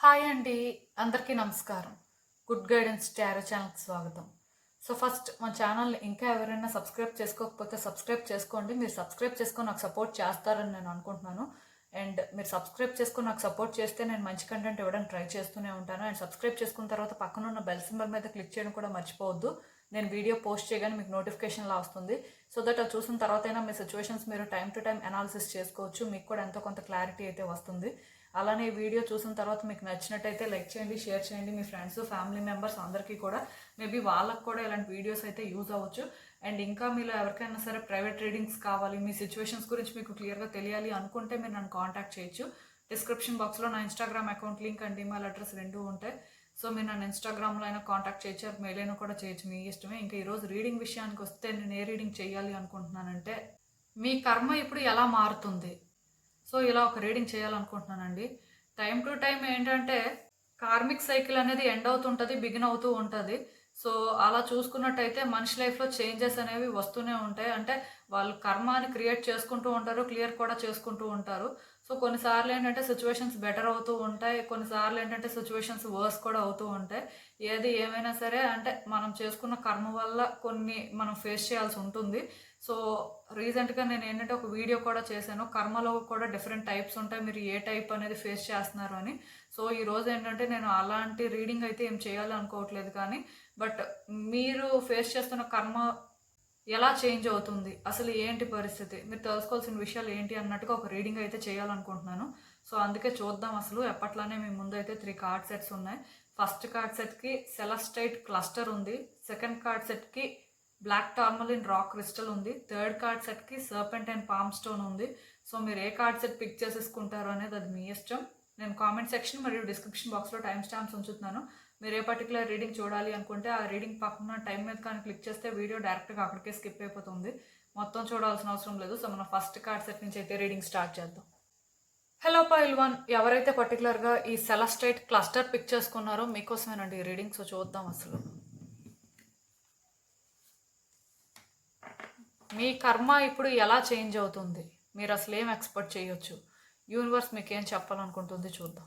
Hi అండి, అందరికీ నమస్కారం. గుడ్ గైడెన్స్ టారో ఛానల్కి స్వాగతం. సో ఫస్ట్ మా ఛానల్ని ఇంకా ఎవరైనా సబ్స్క్రైబ్ చేసుకోకపోతే సబ్స్క్రైబ్ చేసుకోండి. మీరు సబ్స్క్రైబ్ చేసుకొని నాకు సపోర్ట్ చేస్తారని నేను అనుకుంటున్నాను. అండ్ మీరు సబ్స్క్రైబ్ చేసుకొని నాకు సపోర్ట్ చేస్తే నేను మంచి కంటెంట్ ఇవ్వడానికి ట్రై చేస్తూనే ఉంటాను. అండ్ సబ్స్క్రైబ్ చేసుకున్న తర్వాత పక్కన ఉన్న బెల్ సింబల్ మీద క్లిక్ చేయడం కూడా మర్చిపోవద్దు. నేను వీడియో పోస్ట్ చేయగానే మీకు నోటిఫికేషన్లా వస్తుంది. సో దట్ అది చూసిన తర్వాత అయినా మీ సిచ్యువేషన్స్ మీరు టైం టు టైం అనాలిసిస్ చేసుకోవచ్చు. మీకు కూడా ఎంతో కొంత క్లారిటీ అయితే వస్తుంది. అలానే వీడియో చూసిన తర్వాత మీకు నచ్చినట్టయితే లైక్ చేయండి, షేర్ చేయండి మీ ఫ్రెండ్స్, ఫ్యామిలీ మెంబర్స్ అందరికీ కూడా. మేబీ వాళ్ళకు కూడా ఇలాంటి వీడియోస్ అయితే యూజ్ అవ్వచ్చు. అండ్ ఇంకా మీలో ఎవరికైనా సరే ప్రైవేట్ రీడింగ్స్ కావాలి, మీ సిచ్యువేషన్స్ గురించి మీకు క్లియర్గా తెలియాలి అనుకుంటే మీరు నన్ను కాంటాక్ట్ చేయొచ్చు. డిస్క్రిప్షన్ బాక్స్లో నా Instagram account link and email address రెండూ ఉంటాయి. సో మీరు నన్ను ఇన్స్టాగ్రామ్లో అయినా కాంటాక్ట్ చేయొచ్చు, మెయిల్ అయినా కూడా చేయొచ్చు, మీ ఇష్టమే. ఇంకా ఈరోజు రీడింగ్ విషయానికి వస్తే నేను ఏ రీడింగ్ చేయాలి అనుకుంటున్నానంటే, మీ కర్మ ఇప్పుడు ఎలా మారుతుంది. సో ఇలా ఒక రీడింగ్ చేయాలనుకుంటున్నానండి. టైం టు టైం ఏంటంటే కార్మిక్ సైకిల్ అనేది ఎండ్ అవుతుంటుంది, బిగిన్ అవుతూ ఉంటుంది. సో అలా చూసుకున్నట్టయితే మనిషి లైఫ్లో చేంజెస్ అనేవి వస్తూనే ఉంటాయి. అంటే వాళ్ళు కర్మాని క్రియేట్ చేసుకుంటూ ఉంటారు, క్లియర్ కూడా చేసుకుంటూ ఉంటారు. సో కొన్నిసార్లు ఏంటంటే సిచ్యువేషన్స్ బెటర్ అవుతూ ఉంటాయి, కొన్నిసార్లు ఏంటంటే సిచ్యువేషన్స్ వర్స్ కూడా అవుతూ ఉంటాయి. ఏది ఏమైనా సరే అంటే మనం చేసుకున్న కర్మ వల్ల కొన్ని మనం ఫేస్ చేయాల్సి ఉంటుంది. సో రీసెంట్గా నేను ఏంటంటే ఒక వీడియో కూడా చేశాను, కర్మలో కూడా డిఫరెంట్ టైప్స్ ఉంటాయి, మీరు ఏ టైప్ అనేది ఫేస్ చేస్తున్నారు అని. సో ఈరోజు ఏంటంటే నేను అలాంటి రీడింగ్ అయితే ఏం చేయాలి అనుకోవట్లేదు, కానీ బట్ మీరు ఫేస్ చేస్తున్న కర్మ ఎలా చేంజ్ అవుతుంది, అసలు ఏంటి పరిస్థితి, మీరు తెలుసుకోవాల్సిన విషయాలు ఏంటి అన్నట్టుగా ఒక రీడింగ్ అయితే చేయాలనుకుంటున్నాను. సో అందుకే చూద్దాం. అసలు ఎప్పట్లానే మీ ముందు అయితే 3 కార్డ్ సెట్స్ ఉన్నాయి. ఫస్ట్ కార్డ్ సెట్కి సెలస్టైట్ క్లస్టర్ ఉంది, సెకండ్ కార్డ్ సెట్కి బ్లాక్ టార్మలిన్ రాక్ క్రిస్టల్ ఉంది, థర్డ్ కార్డ్ సెట్కి సర్పెంట్ అండ్ పామ్ స్టోన్ ఉంది. సో మీరు ఏ కార్డ్ సెట్ పిక్ చేసేసుకుంటారో అనేది అది మీ ఇష్టం. నేను కామెంట్ సెక్షన్ మరియు డిస్క్రిప్షన్ బాక్స్లో టైం స్టాంప్స్ ఉంచుతున్నాను. మీరు ఏ పర్టికులర్ రీడింగ్ చూడాలి అనుకుంటే ఆ రీడింగ్ పక్కన టైం మీద కానీ క్లిక్ చేస్తే వీడియో డైరెక్ట్గా అక్కడికే స్కిప్ అయిపోతుంది, మొత్తం చూడాల్సిన అవసరం లేదు. సో మనం ఫస్ట్ కార్డ్ సెట్ నుంచి అయితే రీడింగ్ స్టార్ట్ చేద్దాం. హలో పైల్ వన్, ఎవరైతే పర్టికులర్గా ఈ సెలస్టైట్ క్లస్టర్ పిక్ చేసుకున్నారో మీకోసమేనండి ఈ రీడింగ్. సో చూద్దాం అసలు మీ కర్మ ఇప్పుడు ఎలా చేంజ్ అవుతుంది, మీరు అసలు ఏం ఎక్స్పెక్ట్ చేయొచ్చు, యూనివర్స్ మీకు ఏం చెప్పాలనుకుంటుంది చూద్దాం.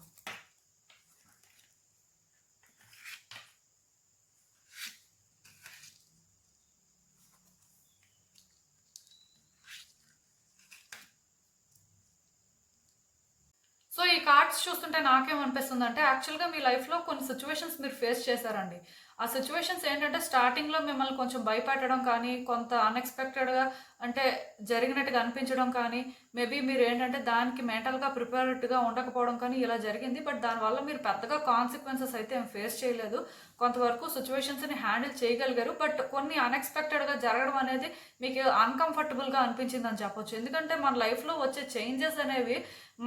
సో ఈ కార్డ్స్ చూస్తుంటే నాకేమనిపిస్తుంది అంటే, యాక్చువల్గా మీ లైఫ్లో కొన్ని సిచ్యువేషన్స్ మీరు ఫేస్ చేశారండి. ఆ సిచ్యువేషన్స్ ఏంటంటే స్టార్టింగ్లో మిమ్మల్ని కొంచెం భయపెట్టడం కానీ, కొంత అన్ఎక్స్పెక్టెడ్గా అంటే జరిగినట్టుగా అనిపించడం కానీ, మేబీ మీరు ఏంటంటే దానికి మెంటల్గా ప్రిపేర్డ్గా ఉండకపోవడం కానీ ఇలా జరిగింది. బట్ దానివల్ల మీరు పెద్దగా కాన్సిక్వెన్సెస్ అయితే ఏం ఫేస్ చేయలేదు, కొంతవరకు సిచ్యువేషన్స్ని హ్యాండిల్ చేయగలిగారు. బట్ కొన్ని అన్ఎక్స్పెక్టెడ్గా జరగడం అనేది మీకు అన్కంఫర్టబుల్గా అనిపించింది అని చెప్పొచ్చు. ఎందుకంటే మన లైఫ్లో వచ్చే చేంజెస్ అనేవి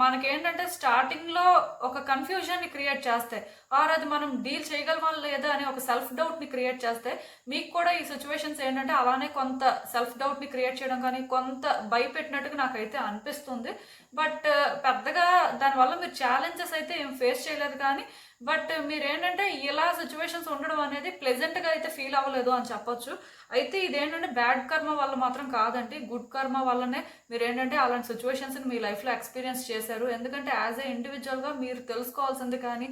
మనకేంటంటే స్టార్టింగ్లో ఒక కన్ఫ్యూజన్ని క్రియేట్ చేస్తాయి, ఆర్ అది మనం డీల్ చేయగలమా లేదా అని ఒక సెల్ఫ్ డౌట్ని క్రియేట్ చేస్తే, మీకు కూడా ఈ సిచ్యువేషన్స్ ఏంటంటే అలానే కొంత సెల్ఫ్ డౌట్ని క్రియేట్ చేయడం కానీ, కొంత భయపెట్టినట్టుగా నాకైతే అనిపిస్తుంది. బట్ పెద్దగా దానివల్ల మీరు ఛాలెంజెస్ అయితే ఏం ఫేస్ చేయలేదు, కానీ బట్ మీరేంటంటే ఇలా సిచ్యువేషన్స్ ఉండడం అనేది ప్లెజెంట్గా అయితే ఫీల్ అవ్వలేదు అని చెప్పొచ్చు. అయితే ఇదేంటంటే బ్యాడ్ కర్మ వల్ల మాత్రం కాదండి, గుడ్ కర్మ వల్లనే మీరు ఏంటంటే అలాంటి సిచ్యువేషన్స్ని మీ లైఫ్లో ఎక్స్పీరియన్స్ చేశారు. ఎందుకంటే యాజ్ ఏ ఇండివిజువల్గా మీరు తెలుసుకోవాల్సింది కానీ,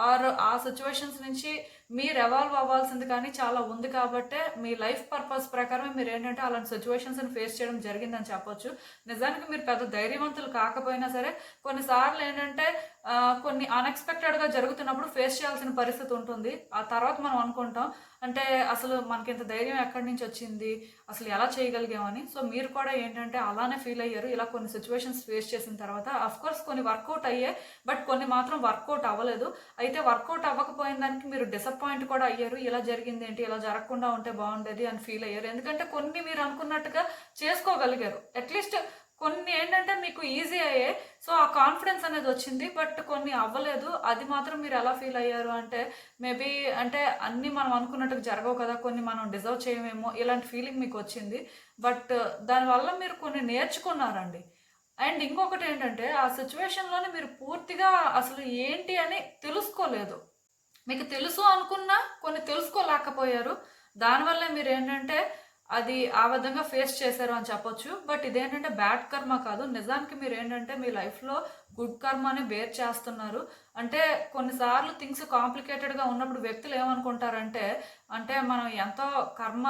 ఆర్ ఆ సిచ్యువేషన్స్ నుంచి మీరు ఎవాల్వ్ అవ్వాల్సింది కానీ చాలా ఉంది. కాబట్టే మీ లైఫ్ పర్పస్ ప్రకారమే మీరు ఏంటంటే అలాంటి సిచ్యువేషన్స్ని ఫేస్ చేయడం జరిగిందని చెప్పొచ్చు. నిజానికి మీరు పెద్ద ధైర్యవంతులు కాకపోయినా సరే కొన్నిసార్లు ఏంటంటే కొన్ని అన్ఎక్స్పెక్టెడ్గా జరుగుతున్నప్పుడు ఫేస్ చేయాల్సిన పరిస్థితి ఉంటుంది. ఆ తర్వాత మనం అనుకుంటాం అంటే అసలు మనకింత ధైర్యం ఎక్కడి నుంచి వచ్చింది, అసలు ఎలా చేయగలిగామని. సో మీరు కూడా ఏంటంటే అలానే ఫీల్ అయ్యారు ఇలా కొన్ని సిచ్యువేషన్స్ ఫేస్ చేసిన తర్వాత. అఫ్కోర్స్ కొన్ని వర్కౌట్ అయ్యాయి, బట్ కొన్ని మాత్రం వర్కౌట్ అవ్వలేదు. అయితే వర్కౌట్ అవ్వకపోయిన దానికి మీరు డిసప్పాయింట్ కూడా అయ్యారు, ఇలా జరిగింది ఏంటి, ఇలా జరగకుండా ఉంటే బాగుండేది అని ఫీల్ అయ్యారు. ఎందుకంటే కొన్ని మీరు అనుకున్నట్టుగా చేసుకోగలిగారు, అట్లీస్ట్ కొన్ని ఏంటంటే మీకు ఈజీ అయ్యాయి. సో ఆ కాన్ఫిడెన్స్ అనేది వచ్చింది, బట్ కొన్ని అవ్వలేదు. అది మాత్రం మీరు ఎలా ఫీల్ అయ్యారు అంటే, మేబీ అంటే అన్నీ మనం అనుకున్నట్టుగా జరగవు కదా, కొన్ని మనం డిజర్వ్ చేయమేమో, ఇలాంటి ఫీలింగ్ మీకు వచ్చింది. బట్ దానివల్ల మీరు కొన్ని నేర్చుకున్నారండి. అండ్ ఇంకొకటి ఏంటంటే ఆ సిచ్యువేషన్లోనే మీరు పూర్తిగా అసలు ఏంటి అని తెలుసుకోలేదు. మీకు తెలుసు అనుకున్నా కొన్ని తెలుసుకోలేకపోయారు. దానివల్లే మీరు ఏంటంటే అది ఆ విధంగా ఫేస్ చేశారు అని చెప్పొచ్చు. బట్ ఇదేంటంటే బ్యాడ్ కర్మ కాదు. నిజానికి మీరు ఏంటంటే మీ లైఫ్లో గుడ్ కర్మని బేర్ చేస్తున్నారు. అంటే కొన్నిసార్లు థింగ్స్ కాంప్లికేటెడ్గా ఉన్నప్పుడు వ్యక్తులు ఏమనుకుంటారంటే, అంటే మనం ఎంతో కర్మ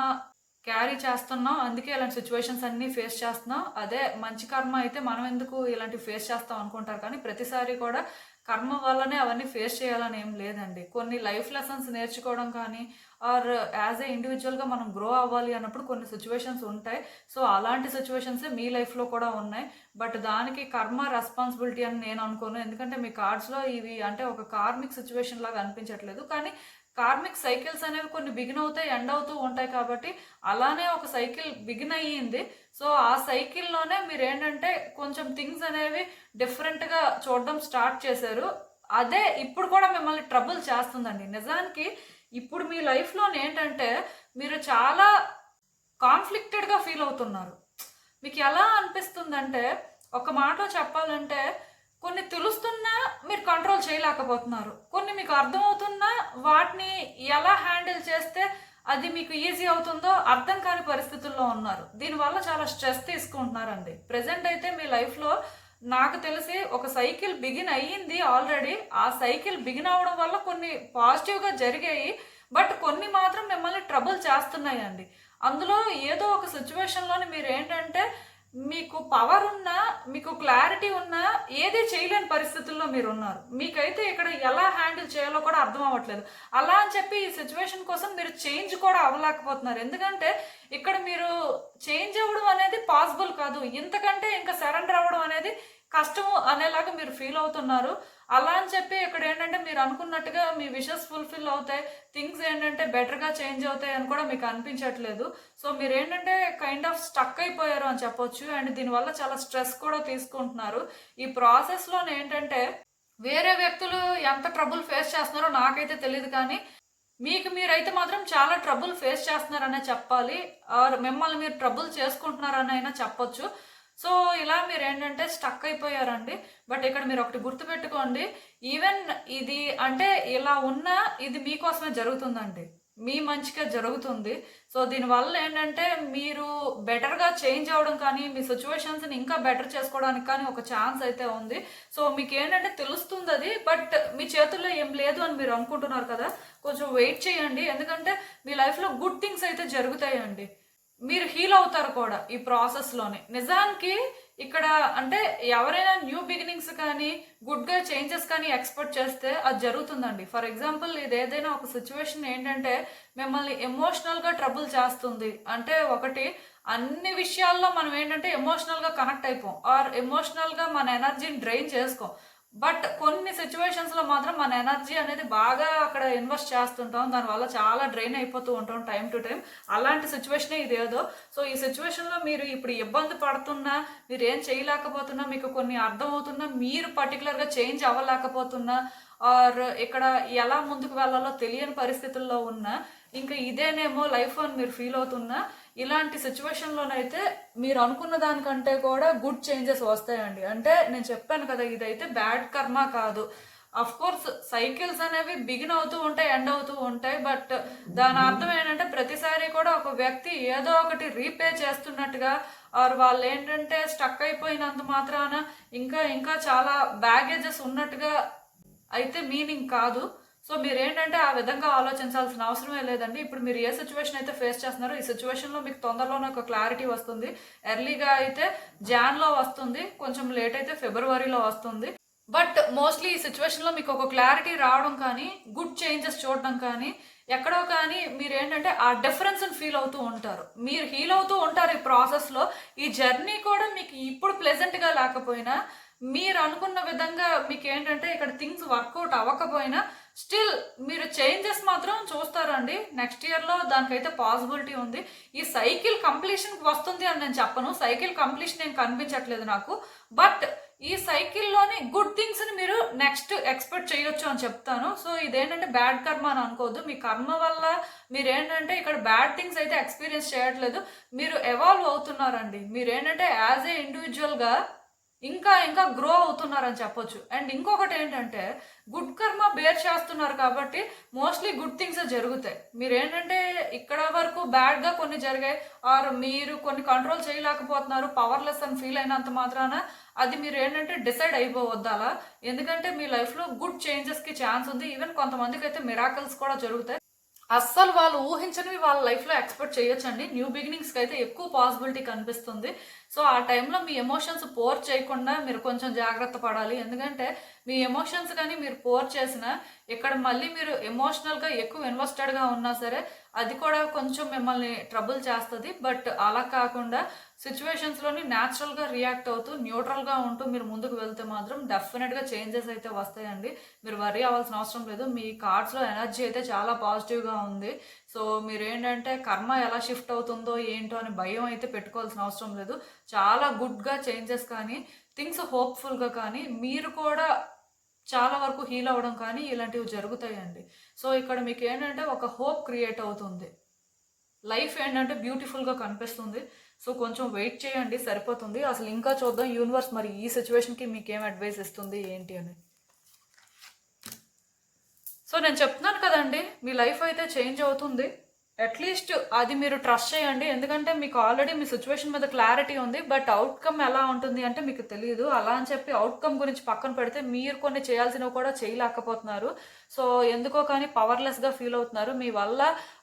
క్యారీ చేస్తున్నాం, అందుకే ఇలాంటి సిచ్యువేషన్స్ అన్నీ ఫేస్ చేస్తున్నాం, అదే మంచి కర్మ అయితే మనం ఎందుకు ఇలాంటివి ఫేస్ చేస్తాం అనుకుంటారు. కానీ ప్రతిసారి కూడా కర్మ వల్లనే అవన్నీ ఫేస్ చేయాలని ఏం లేదండి. కొన్ని లైఫ్ లెసన్స్ నేర్చుకోవడం కానీ ఆర్ యాజ్ ఏ ఇండివిజువల్గా మనం గ్రో అవ్వాలి అన్నప్పుడు కొన్ని సిచ్యువేషన్స్ ఉంటాయి. సో అలాంటి సిచ్యువేషన్స్ మీ లైఫ్లో కూడా ఉన్నాయి. బట్ దానికి కర్మ రెస్పాన్సిబిలిటీ అని నేను అనుకోను. ఎందుకంటే మీ కార్డ్స్లో ఇవి అంటే ఒక కార్మిక్ సిచ్యువేషన్ లాగా అనిపించట్లేదు. కానీ కార్మిక్ సైకిల్స్ అనేవి కొన్ని బిగిన్ అవుతాయి, ఎండ్ అవుతూ ఉంటాయి. కాబట్టి అలానే ఒక సైకిల్ బిగిన్ అయ్యింది. సో ఆ సైకిల్లోనే మీరు ఏంటంటే కొంచెం థింగ్స్ అనేవి డిఫరెంట్గా చూడడం స్టార్ట్ చేశారు. అదే ఇప్పుడు కూడా మిమ్మల్ని ట్రబుల్ చేస్తుందండి. నిజానికి ఇప్పుడు మీ లైఫ్లో ఏంటంటే మీరు చాలా కాన్ఫ్లిక్టెడ్గా ఫీల్ అవుతున్నారు. మీకు ఎలా అనిపిస్తుందంటే, ఒక మాటలో చెప్పాలంటే, కొన్ని తెలుస్తున్నా మీరు కంట్రోల్ చేయలేకపోతున్నారు. కొన్ని మీకు అర్థమవుతున్నా వాటిని ఎలా హ్యాండిల్ చేస్తే అది మీకు ఈజీ అవుతుందో అర్థం కాని పరిస్థితుల్లో ఉన్నారు. దీనివల్ల చాలా స్ట్రెస్ తీసుకుంటున్నారండి. ప్రెసెంట్ అయితే మీ లైఫ్లో నాకు తెలిసి ఒక సైకిల్ బిగిన్ అయ్యింది ఆల్రెడీ. ఆ సైకిల్ బిగిన్ అవ్వడం వల్ల కొన్ని పాజిటివ్గా జరిగాయి. బట్ కొన్ని మాత్రం మిమ్మల్ని ట్రబుల్ చేస్తున్నాయండి. అందులో ఏదో ఒక సిచ్యువేషన్లోని మీరు ఏంటంటే మీకు పవర్ ఉన్నా, మీకు క్లారిటీ ఉన్నా ఏది చేయలేని పరిస్థితుల్లో మీరు ఉన్నారు. మీకైతే ఇక్కడ ఎలా హ్యాండిల్ చేయాలో కూడా అర్థం అవ్వట్లేదు. అలా అని చెప్పి ఈ సిచ్యువేషన్ కోసం మీరు చేంజ్ కూడా అవ్వలేకపోతున్నారు. ఎందుకంటే ఇక్కడ మీరు చేంజ్ అవ్వడం అనేది పాసిబుల్ కాదు. ఇంతకంటే ఇంకా సరెండర్ అవ్వడం అనేది కష్టము అనేలాగా మీరు ఫీల్ అవుతున్నారు. అలా అని చెప్పి ఇక్కడ ఏంటంటే మీరు అనుకున్నట్టుగా మీ విషెస్ ఫుల్ఫిల్ అవుతాయి, థింగ్స్ ఏంటంటే బెటర్గా చేంజ్ అవుతాయి అని కూడా మీకు అనిపించట్లేదు. సో మీరు ఏంటంటే కైండ్ ఆఫ్ స్టక్ అయిపోయారు అని చెప్పొచ్చు. అండ్ దీనివల్ల చాలా స్ట్రెస్ కూడా తీసుకుంటున్నారు. ఈ ప్రాసెస్లో ఏంటంటే వేరే వ్యక్తులు ఎంత ట్రబుల్ ఫేస్ చేస్తున్నారో నాకైతే తెలియదు. కానీ మీకు మీరైతే మాత్రం చాలా ట్రబుల్ ఫేస్ చేస్తున్నారనే చెప్పాలి. ఆర్ మిమ్మల్ని మీరు ట్రబుల్ చేసుకుంటున్నారని అయినా చెప్పొచ్చు. సో ఇలా మీరు ఏంటంటే స్టక్ అయిపోయారండి. బట్ ఇక్కడ మీరు ఒకటి గుర్తుపెట్టుకోండి, ఈవెన్ ఇది అంటే ఇలా ఉన్నా ఇది మీకోసమే జరుగుతుందండి, మీ మంచిగా జరుగుతుంది. సో దీనివల్ల ఏంటంటే మీరు బెటర్గా చేంజ్ అవ్వడం కానీ మీ సిచ్యువేషన్స్ని ఇంకా బెటర్ చేసుకోవడానికి కానీ ఒక ఛాన్స్ అయితే ఉంది. సో మీకు ఏంటంటే తెలుస్తుంది అది, బట్ మీ చేతుల్లో ఏం లేదు అని మీరు అనుకుంటున్నారు కదా, కొంచెం వెయిట్ చేయండి. ఎందుకంటే మీ లైఫ్లో గుడ్ థింగ్స్ అయితే జరుగుతాయండి. మీరు హీల్ అవుతారు కూడా ఈ ప్రాసెస్లోనే. నిజానికి ఇక్కడ అంటే ఎవరైనా న్యూ బిగినింగ్స్ కానీ గుడ్గా చేంజెస్ కానీ ఎక్స్పెక్ట్ చేస్తే అది జరుగుతుందండి. ఫర్ ఎగ్జాంపుల్ ఇది ఏదైనా ఒక సిచ్యువేషన్ ఏంటంటే మిమ్మల్ని ఎమోషనల్గా ట్రబుల్ చేస్తుంది అంటే, ఒకటి అన్ని విషయాల్లో మనం ఏంటంటే ఎమోషనల్గా కనెక్ట్ అయిపోం ఆర్ ఎమోషనల్గా మన ఎనర్జీని డ్రైన్ చేసుకోం. బట్ కొన్ని సిచ్యువేషన్స్లో మాత్రం మన ఎనర్జీ అనేది బాగా అక్కడ ఇన్వెస్ట్ చేస్తుంటాం, దానివల్ల చాలా డ్రైన్ అయిపోతూ ఉంటాం టైం టు టైం. అలాంటి సిచ్యువేషనే ఇదేదో. సో ఈ సిచ్యువేషన్లో మీరు ఇప్పుడు ఇబ్బంది పడుతున్నా, మీరు ఏం చేయలేకపోతున్నా, మీకు కొన్ని అర్థమవుతున్నా, మీరు పర్టికులర్గా చేంజ్ అవ్వలేకపోతున్నా ఆర్ ఇక్కడ ఎలా ముందుకు వెళ్ళాలో తెలియని పరిస్థితుల్లో ఉన్నా, ఇంకా ఇదేనేమో లైఫ్ అని మీరు ఫీల్ అవుతున్నా, ఇలాంటి సిచ్యువేషన్లోనైతే మీరు అనుకున్న దానికంటే కూడా గుడ్ చేంజెస్ వస్తాయండి. అంటే నేను చెప్పాను కదా, ఇదైతే బ్యాడ్ కర్మ కాదు. అఫ్ కోర్స్ సైకిల్స్ అనేవి బిగిన్ అవుతూ ఉంటాయి, ఎండ్ అవుతూ ఉంటాయి. బట్ దాని అర్థం ఏంటంటే ప్రతిసారి కూడా ఒక వ్యక్తి ఏదో ఒకటి రీపే చేస్తున్నట్టుగా ఆర్ వాళ్ళు ఏంటంటే స్టక్ అయిపోయినంత మాత్రాన ఇంకా ఇంకా చాలా బ్యాగేజెస్ ఉన్నట్టుగా అయితే మీనింగ్ కాదు. సో మీరు ఏంటంటే ఆ విధంగా ఆలోచించాల్సిన అవసరమే లేదండి. ఇప్పుడు మీరు ఏ సిచ్యువేషన్ అయితే ఫేస్ చేస్తున్నారో ఈ సిచ్యువేషన్లో మీకు తొందరలోనే ఒక క్లారిటీ వస్తుంది. ఎర్లీగా అయితే జాన్లో వస్తుంది, కొంచెం లేట్ అయితే ఫిబ్రవరిలో వస్తుంది. బట్ మోస్ట్లీ ఈ సిచ్యువేషన్లో మీకు ఒక క్లారిటీ రావడం కానీ గుడ్ చేంజెస్ చూడడం కానీ ఎక్కడో కానీ మీరు ఏంటంటే ఆ డిఫరెన్స్ని ఫీల్ అవుతూ ఉంటారు, మీరు హీల్ అవుతూ ఉంటారు ఈ ప్రాసెస్లో. ఈ జర్నీ కూడా మీకు ఇప్పుడు ప్లెజెంట్గా లేకపోయినా, మీరు అనుకున్న విధంగా మీకు ఏంటంటే ఇక్కడ థింగ్స్ వర్కౌట్ అవ్వకపోయినా స్టిల్ మీరు చేంజెస్ మాత్రం చూస్తారండి. నెక్స్ట్ ఇయర్లో దానికైతే పాసిబిలిటీ ఉంది. ఈ సైకిల్ కంప్లీషన్కి వస్తుంది అని నేను చెప్పను, సైకిల్ కంప్లీషన్ ఏం కనిపించట్లేదు నాకు. బట్ ఈ సైకిల్లోని గుడ్ థింగ్స్ని మీరు నెక్స్ట్ ఎక్స్పెక్ట్ చేయొచ్చు అని చెప్తాను. సో ఇదేంటంటే బ్యాడ్ కర్మ అని అనుకోవద్దు. మీ కర్మ వల్ల మీరు ఏంటంటే ఇక్కడ బ్యాడ్ థింగ్స్ అయితే ఎక్స్పీరియన్స్ చేయట్లేదు, మీరు ఎవాల్వ్ అవుతున్నారండి. మీరు ఏంటంటే యాజ్ ఏ ఇండివిజువల్గా ఇంకా ఇంకా గ్రో అవుతున్నారని చెప్పొచ్చు. అండ్ ఇంకొకటి ఏంటంటే గుడ్ కర్మ బేర్ చేస్తున్నారు కాబట్టి మోస్ట్లీ గుడ్ థింగ్స్ జరుగుతాయి. మీరేంటంటే ఇక్కడ వరకు బ్యాడ్గా కొన్ని జరిగాయి ఆర్ మీరు కొన్ని కంట్రోల్ చేయలేకపోతున్నారు, పవర్లెస్ అని ఫీల్ అయినంత మాత్రాన అది మీరు ఏంటంటే డిసైడ్ అయిపోవద్దు అలా. ఎందుకంటే మీ లైఫ్లో గుడ్ చేంజెస్కి ఛాన్స్ ఉంది. ఈవెన్ కొంతమందికి అయితే మిరాకల్స్ కూడా జరుగుతాయి. అస్సలు వాళ్ళు ఊహించనివి వాళ్ళ లైఫ్లో ఎక్స్పెక్ట్ చేయొచ్చండి. న్యూ బిగినింగ్స్కి అయితే ఎక్కువ పాసిబిలిటీ కనిపిస్తుంది. సో ఆ టైంలో మీ ఎమోషన్స్ పోర్ చేయకుండా మీరు కొంచెం జాగ్రత్త పడాలి. ఎందుకంటే మీ ఎమోషన్స్ కానీ మీరు పోర్ చేసినా ఇక్కడ మళ్ళీ మీరు ఎమోషనల్గా ఎక్కువ ఇన్వెస్టెడ్గా ఉన్నా సరే అది కూడా కొంచెం మిమ్మల్ని ట్రబుల్ చేస్తుంది. బట్ అలా కాకుండా సిచ్యువేషన్స్లోని న్యాచురల్గా రియాక్ట్ అవుతూ న్యూట్రల్గా ఉంటూ మీరు ముందుకు వెళ్తే మాత్రం డెఫినెట్గా చేంజెస్ అయితే వస్తాయండి. మీరు వరీ అవ్వాల్సిన అవసరం లేదు. మీ కార్డ్స్లో ఎనర్జీ అయితే చాలా పాజిటివ్గా ఉంది. సో మీరు ఏంటంటే కర్మ ఎలా షిఫ్ట్ అవుతుందో ఏంటో అని భయం అయితే పెట్టుకోవాల్సిన అవసరం లేదు. చాలా గుడ్గా చేంజెస్ కానీ థింగ్స్ హోప్ఫుల్గా కానీ మీరు కూడా చాలా వరకు హీల్ అవ్వడం కానీ ఇలాంటివి జరుగుతాయండి. సో ఇక్కడ మీకు ఏంటంటే ఒక హోప్ క్రియేట్ అవుతుంది. లైఫ్ ఏంటంటే బ్యూటిఫుల్గా కనిపిస్తుంది. సో కొంచెం వెయిట్ చేయండి, సరిపోతుంది. అసలు ఇంకా చూద్దాం యూనివర్స్ మరి ఈ సిచ్యువేషన్కి మీకు ఏం అడ్వైస్ ఇస్తుంది ఏంటి అని. సో నేను చెప్తున్నాను కదండి, మీ లైఫ్ అయితే చేంజ్ అవుతుంది. అట్లీస్ట్ అది మీరు ట్రస్ట్ చేయండి. ఎందుకంటే మీకు ఆల్రెడీ మీ సిచ్యువేషన్ మీద క్లారిటీ ఉంది. బట్ అవుట్కమ్ ఎలా ఉంటుంది అంటే మీకు తెలియదు. అలా అని చెప్పి అవుట్కమ్ గురించి పక్కన పెడితే మీరు కొన్ని చేయాల్సినవి కూడా చేయలేకపోతున్నారు. సో ఎందుకో కానీ పవర్లెస్గా ఫీల్ అవుతున్నారు. మీ వల్ల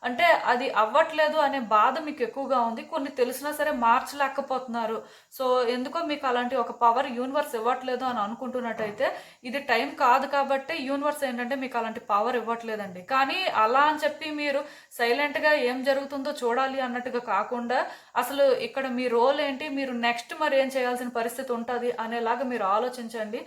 అంటే అది అవ్వట్లేదు అనే బాధ మీకు ఎక్కువగా ఉంది. కొన్ని తెలిసినా సరే మార్చలేకపోతున్నారు. సో ఎందుకో మీకు అలాంటి ఒక పవర్ యూనివర్స్ ఇవ్వట్లేదు అని అనుకుంటున్నట్టయితే ఇది టైం కాదు కాబట్టి యూనివర్స్ ఏంటంటే మీకు అలాంటి పవర్ ఇవ్వట్లేదండి. కానీ అలా అని చెప్పి మీరు సైలెంట్గా ఏం జరుగుతుందో చూడాలి అన్నట్టుగా కాకుండా అసలు ఇక్కడ మీ రోల్ ఏంటి, మీరు నెక్స్ట్ మరి ఏం చేయాల్సిన పరిస్థితి ఉంటుంది అనేలాగా మీరు ఆలోచించండి.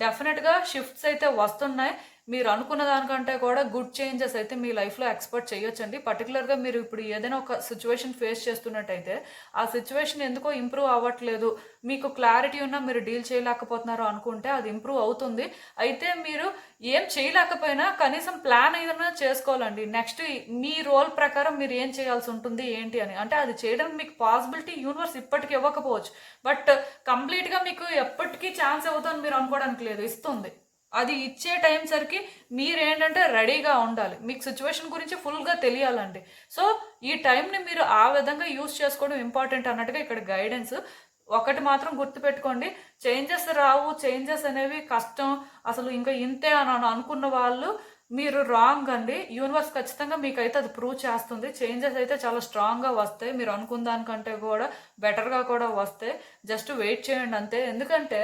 డెఫినెట్గా షిఫ్ట్స్ అయితే వస్తున్నాయి. మీరు అనుకున్న దానికంటే కూడా గుడ్ చేంజెస్ అయితే మీ లైఫ్లో ఎక్స్పెక్ట్ చేయొచ్చండి. పర్టికులర్గా మీరు ఇప్పుడు ఏదైనా ఒక సిచ్యువేషన్ ఫేస్ చేస్తున్నట్టయితే ఆ సిచ్యువేషన్ ఎందుకో ఇంప్రూవ్ అవ్వట్లేదు, మీకు క్లారిటీ ఉన్నా మీరు డీల్ చేయలేకపోతున్నారు అనుకుంటే అది ఇంప్రూవ్ అవుతుంది. అయితే మీరు ఏం చేయలేకపోయినా కనీసం ప్లాన్ ఏదైనా చేసుకోవాలండి. నెక్స్ట్ మీ రోల్ ప్రకారం మీరు ఏం చేయాల్సి ఉంటుంది ఏంటి అని. అంటే అది చేయడానికి మీకు పాసిబిలిటీ యూనివర్స్ ఇప్పటికి ఇవ్వకపోవచ్చు, బట్ కంప్లీట్గా మీకు ఎప్పటికీ ఛాన్స్ ఇవ్వదని మీరు అనుకోవడానికి లేదు, ఇస్తుంది. అది ఇచ్చే టైం సరికి మీరేంటంటే రెడీగా ఉండాలి. మీకు సిచ్యువేషన్ గురించి ఫుల్గా తెలియాలండి. సో ఈ టైంని మీరు ఆ విధంగా యూజ్ చేసుకోవడం ఇంపార్టెంట్ అన్నట్టుగా ఇక్కడ గైడెన్స్. ఒకటి మాత్రం గుర్తుపెట్టుకోండి, చేంజెస్ రావు, చేంజెస్ అనేవి కష్టం, అసలు ఇంకా ఇంతే అని అనుకున్న వాళ్ళు మీరు రాంగ్ అండి. యూనివర్స్ ఖచ్చితంగా మీకైతే అది ప్రూవ్ చేస్తుంది. చేంజెస్ అయితే చాలా స్ట్రాంగ్గా వస్తాయి. మీరు అనుకున్న దానికంటే కూడా బెటర్గా కూడా వస్తాయి. జస్ట్ వెయిట్ చేయండి అంతే. ఎందుకంటే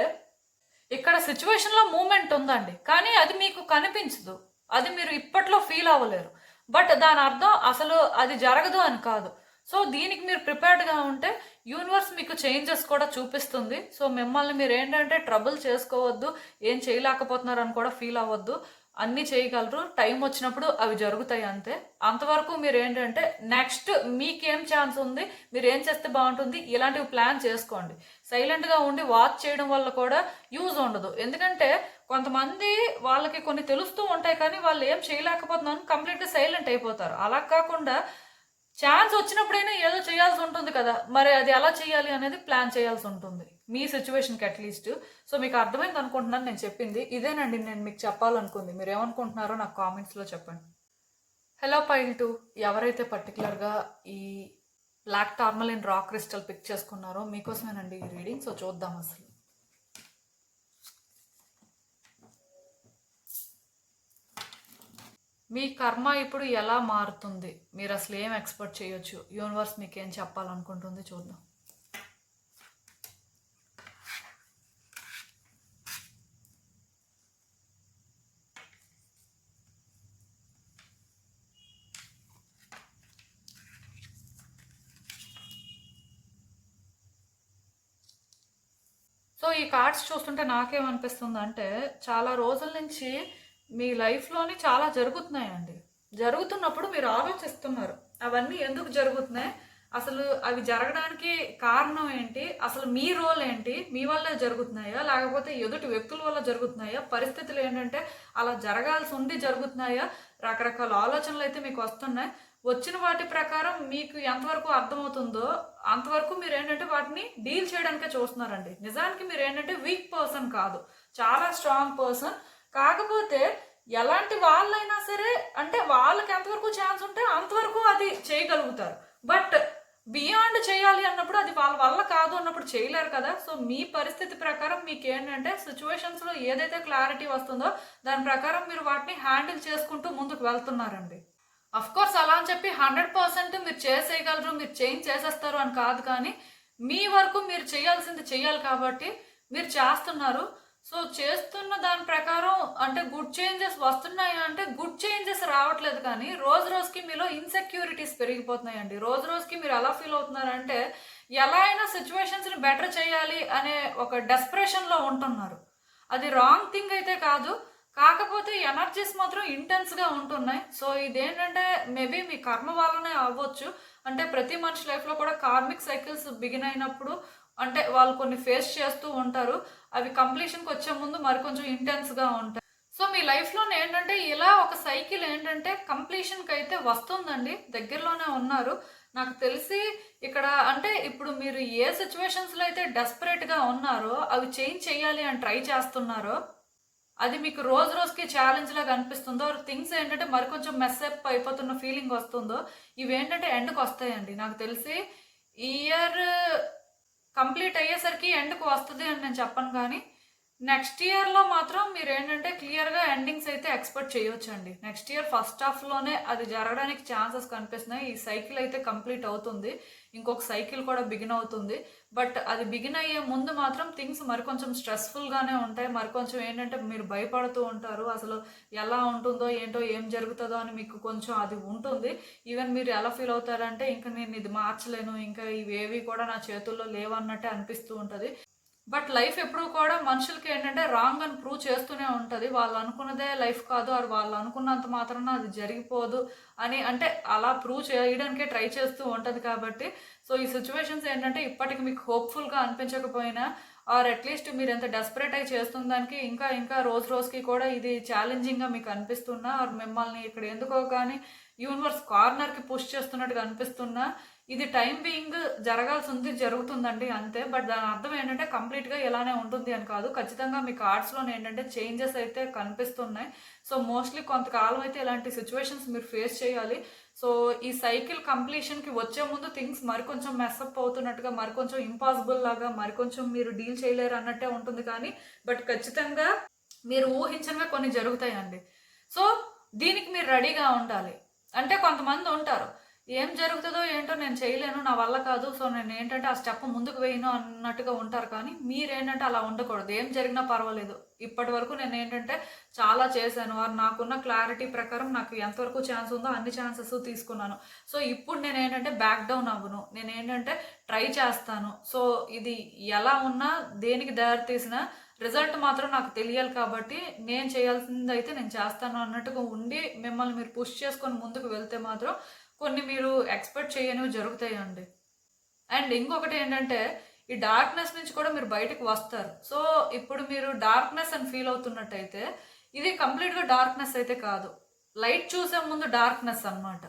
ఇక్కడ సిచ్యువేషన్లో మూమెంట్ ఉందండి, కానీ అది మీకు కనిపించదు, అది మీరు ఇప్పట్లో ఫీల్ అవ్వలేరు. బట్ దాని అర్థం అసలు అది జరగదు అని కాదు. సో దీనికి మీరు ప్రిపేర్డ్గా ఉంటే యూనివర్స్ మీకు చేంజెస్ కూడా చూపిస్తుంది. సో మిమ్మల్ని మీరు ఏంటంటే ట్రబుల్ చేసుకోవద్దు, ఏం చేయలేకపోతున్నారు అని కూడా ఫీల్ అవ్వద్దు. అన్నీ చేయగలరు, టైం వచ్చినప్పుడు అవి జరుగుతాయి అంతే. అంతవరకు మీరు ఏంటంటే నెక్స్ట్ మీకేం ఛాన్స్ ఉంది, మీరు ఏం చేస్తే బాగుంటుంది, ఇలాంటివి ప్లాన్ చేసుకోండి. సైలెంట్గా ఉండి వాచ్ చేయడం వల్ల కూడా యూజ్ ఉండదు. ఎందుకంటే కొంతమంది వాళ్ళకి కొన్ని తెలుస్తూ ఉంటాయి కానీ వాళ్ళు ఏం చేయలేకపోతున్నాను కంప్లీట్గా సైలెంట్ అయిపోతారు. అలా కాకుండా ఛాన్స్ వచ్చినప్పుడైనా ఏదో చేయాల్సి ఉంటుంది కదా, మరి అది ఎలా చేయాలి అనేది ప్లాన్ చేయాల్సి ఉంటుంది మీ సిచ్యువేషన్కి అట్లీస్ట్. సో మీకు అర్థమైంది అనుకుంటున్నాను నేను చెప్పింది. ఇదేనండి నేను మీకు చెప్పాలనుకుంది. మీరు ఏమనుకుంటున్నారో నాకు కామెంట్స్లో చెప్పండి. హలో పైల్ 2, ఎవరైతే పర్టికులర్గా ఈ black tourmaline rock crystal pick చేసుకున్నారో మీకోసమేనండి ఈ రీడింగ్. సో చూద్దాం అసలు. మీ కర్మ ఇప్పుడు ఎలా మారుతుంది, మీరు అసలు ఏం ఎక్స్పెక్ట్ చేయొచ్చు, యూనివర్స్ మీకు ఏం చెప్పాలనుకుంటుంది చూద్దాం. సో ఈ కార్డ్స్ చూస్తుంటే నాకేమనిపిస్తుంది అంటే చాలా రోజుల నుంచి మీ లైఫ్లోని చాలా జరుగుతున్నాయండి. జరుగుతున్నప్పుడు మీరు ఆలోచిస్తున్నారు అవన్నీ ఎందుకు జరుగుతున్నాయి, అసలు అవి జరగడానికి కారణం ఏంటి, అసలు మీ రోల్ ఏంటి, మీ వల్ల జరుగుతున్నాయా లేకపోతే ఎదుటి వ్యక్తుల వల్ల జరుగుతున్నాయా, పరిస్థితులు ఏంటంటే అలా జరగాల్సి ఉండి జరుగుతున్నాయా, రకరకాల ఆలోచనలు అయితే మీకు వస్తున్నాయి. వచ్చిన వాటి ప్రకారం మీకు ఎంతవరకు అర్థమవుతుందో అంతవరకు మీరు ఏంటంటే వాటిని డీల్ చేయడానికే చూస్తున్నారండి. నిజానికి మీరు ఏంటంటే వీక్ పర్సన్ కాదు, చాలా స్ట్రాంగ్ పర్సన్. కాకపోతే ఎలాంటి వాళ్ళైనా సరే అంటే వాళ్ళకి ఎంతవరకు ఛాన్స్ ఉంటే అంతవరకు అది చేయగలుగుతారు. బట్ బియాండ్ చేయాలి అన్నప్పుడు అది వాళ్ళ వల్ల కాదు అన్నప్పుడు చేయలేరు కదా. సో మీ పరిస్థితి ప్రకారం మీకు ఏంటంటే సిచ్యువేషన్స్లో ఏదైతే క్లారిటీ వస్తుందో దాని ప్రకారం మీరు వాటిని హ్యాండిల్ చేసుకుంటూ ముందుకు వెళ్తున్నారండి. అఫ్ కోర్స్ అలా అని చెప్పి 100% మీరు చేసేయగలరు, మీరు చేంజ్ చేసేస్తారు అని కాదు, కానీ మీ వరకు మీరు చేయాల్సింది చేయాలి కాబట్టి మీరు చేస్తున్నారు. సో చేస్తున్న దాని ప్రకారం అంటే గుడ్ చేంజెస్ వస్తున్నాయి అంటే గుడ్ చేంజెస్ రావట్లేదు, కానీ రోజు రోజుకి మీలో ఇన్సెక్యూరిటీస్ పెరిగిపోతున్నాయండి. రోజు రోజుకి మీరు ఎలా ఫీల్ అవుతున్నారంటే ఎలా అయినా సిచ్యువేషన్స్ని బెటర్ చేయాలి అనే ఒక డెస్పరేషన్లో ఉంటున్నారు. అది రాంగ్ థింగ్ అయితే కాదు, కాకపోతే ఎనర్జీస్ మాత్రం ఇంటెన్స్గా ఉంటున్నాయి. సో ఇదేంటంటే మేబీ మీ కర్మ వల్లనే అవ్వచ్చు. అంటే ప్రతి మనిషి లైఫ్లో కూడా కార్మిక్ సైకిల్స్ బిగిన్ అయినప్పుడు అంటే వాళ్ళు కొన్ని ఫేస్ చేస్తూ ఉంటారు. అవి కంప్లీషన్కి వచ్చే ముందు మరికొంచెం ఇంటెన్స్గా ఉంటాయి. సో మీ లైఫ్లో ఏంటంటే ఇలా ఒక సైకిల్ ఏంటంటే కంప్లీషన్కి అయితే వస్తుందండి, దగ్గరలోనే ఉన్నారు. నాకు తెలిసి ఇక్కడ అంటే ఇప్పుడు మీరు ఏ సిచ్యువేషన్స్లో అయితే డెస్పరేట్గా ఉన్నారో అవి చేంజ్ చేయాలి అని ట్రై చేస్తున్నారో అది మీకు రోజు రోజుకి ఛాలెంజ్ లాగా అనిపిస్తుందో, థింగ్స్ ఏంటంటే మరి కొంచెం మెస్అప్ అయిపోతున్న ఫీలింగ్ వస్తుందో ఇవేంటంటే ఎండ్కి వస్తాయండి. నాకు తెలిసి ఈ ఇయర్ కంప్లీట్ అయ్యేసరికి ఎండ్కి వస్తుంది అని నేను చెప్పను, కానీ నెక్స్ట్ ఇయర్లో మాత్రం మీరు ఏంటంటే క్లియర్గా ఎండింగ్స్ అయితే ఎక్స్పెక్ట్ చేయొచ్చండి. నెక్స్ట్ ఇయర్ ఫస్ట్ హాఫ్లోనే అది జరగడానికి ఛాన్సెస్ కనిపిస్తున్నాయి. ఈ సైకిల్ అయితే కంప్లీట్ అవుతుంది, ఇంకొక సైకిల్ కూడా బిగిన్ అవుతుంది. బట్ అది బిగిన్ అయ్యే ముందు మాత్రం థింగ్స్ మరికొంచెం స్ట్రెస్ఫుల్గానే ఉంటాయి. మరికొంచెం ఏంటంటే మీరు భయపడుతూ ఉంటారు, అసలు ఎలా ఉంటుందో ఏంటో ఏం జరుగుతుందో అని మీకు కొంచెం అది ఉంటుంది. ఈవెన్ మీరు ఎలా ఫీల్ అవుతారంటే ఇంకా నేను ఇది మార్చలేను, ఇంకా ఇవేవి కూడా నా చేతుల్లో లేవన్నట్టే అనిపిస్తూ ఉంటుంది. బట్ లైఫ్ ఎప్పుడు కూడా మనుషులకి ఏంటంటే రాంగ్ అని ప్రూవ్ చేస్తూనే ఉంటుంది. వాళ్ళు అనుకున్నదే లైఫ్ కాదు, అది వాళ్ళు అనుకున్నంత మాత్రాన అది జరిగిపోదు అని అంటే అలా ప్రూవ్ చేయడానికే ట్రై చేస్తూ ఉంటుంది. కాబట్టి సో ఈ సిచ్యువేషన్స్ ఏంటంటే ఇప్పటికి మీకు హోప్ఫుల్గా అనిపించకపోయినా ఆర్ అట్లీస్ట్ మీరు ఎంత డెస్పరేట్ అయి చేస్తున్న దానికి ఇంకా ఇంకా రోజు రోజుకి కూడా ఇది ఛాలెంజింగ్గా మీకు అనిపిస్తున్నా ఆర్ మిమ్మల్ని ఇక్కడ ఎందుకో కానీ యూనివర్స్ కార్నర్కి పుష్ చేస్తున్నట్టుగా అనిపిస్తున్నా ఇది టైం బీయింగ్ జరగాల్సి ఉంది, జరుగుతుందండి అంతే. బట్ దాని అర్థం ఏంటంటే కంప్లీట్గా ఇలానే ఉంటుంది అని కాదు. ఖచ్చితంగా మీ కార్డ్స్లో ఏంటంటే చేంజెస్ అయితే కనిపిస్తున్నాయి. సో మోస్ట్లీ కొంతకాలం అయితే ఇలాంటి సిచ్యువేషన్స్ మీరు ఫేస్ చేయాలి. సో ఈ సైకిల్ కంప్లీషన్కి వచ్చే ముందు థింగ్స్ మరికొంచెం మెస్అప్ అవుతున్నట్టుగా, మరికొంచెం ఇంపాసిబుల్ లాగా, మరికొంచెం మీరు డీల్ చేయలేరు అన్నట్టే ఉంటుంది, కానీ బట్ ఖచ్చితంగా మీరు ఊహించనివే కొన్ని జరుగుతాయండి. సో దీనికి మీరు రెడీగా ఉండాలి. అంటే కొంతమంది ఉంటారు ఏం జరుగుతుందో ఏంటో నేను చేయలేను, నా వల్ల కాదు, సో నేను ఏంటంటే ఆ స్టెప్ ముందుకు వేయను అన్నట్టుగా ఉంటారు. కానీ మీరేంటంటే అలా ఉండకూడదు. ఏం జరిగినా పర్వాలేదు, ఇప్పటి వరకు నేను ఏంటంటే చాలా చేశాను, వారు నాకున్న క్లారిటీ ప్రకారం నాకు ఎంతవరకు ఛాన్స్ ఉందో అన్ని ఛాన్సెస్ తీసుకున్నాను. సో ఇప్పుడు నేను ఏంటంటే బ్యాక్ డౌన్ అవ్వను, నేను ఏంటంటే ట్రై చేస్తాను. సో ఇది ఎలా ఉన్నా దేనికి దారి తీసినా రిజల్ట్ మాత్రం నాకు తెలియాలి, కాబట్టి నేను చేయాల్సింది అయితే నేను చేస్తాను అన్నట్టుగా ఉండి మిమ్మల్ని మీరు పుష్ చేసుకొని ముందుకు వెళ్తే మాత్రం కొన్ని మీరు ఎక్స్పెక్ట్ చేయనివి జరుగుతాయండి. అండ్ ఇంకొకటి ఏంటంటే ఈ డార్క్నెస్ నుంచి కూడా మీరు బయటకు వస్తారు. సో ఇప్పుడు మీరు డార్క్నెస్ అని ఫీల్ అవుతున్నట్టయితే ఇది కంప్లీట్గా డార్క్నెస్ అయితే కాదు, లైట్ చూసే ముందు డార్క్నెస్ అన్నమాట.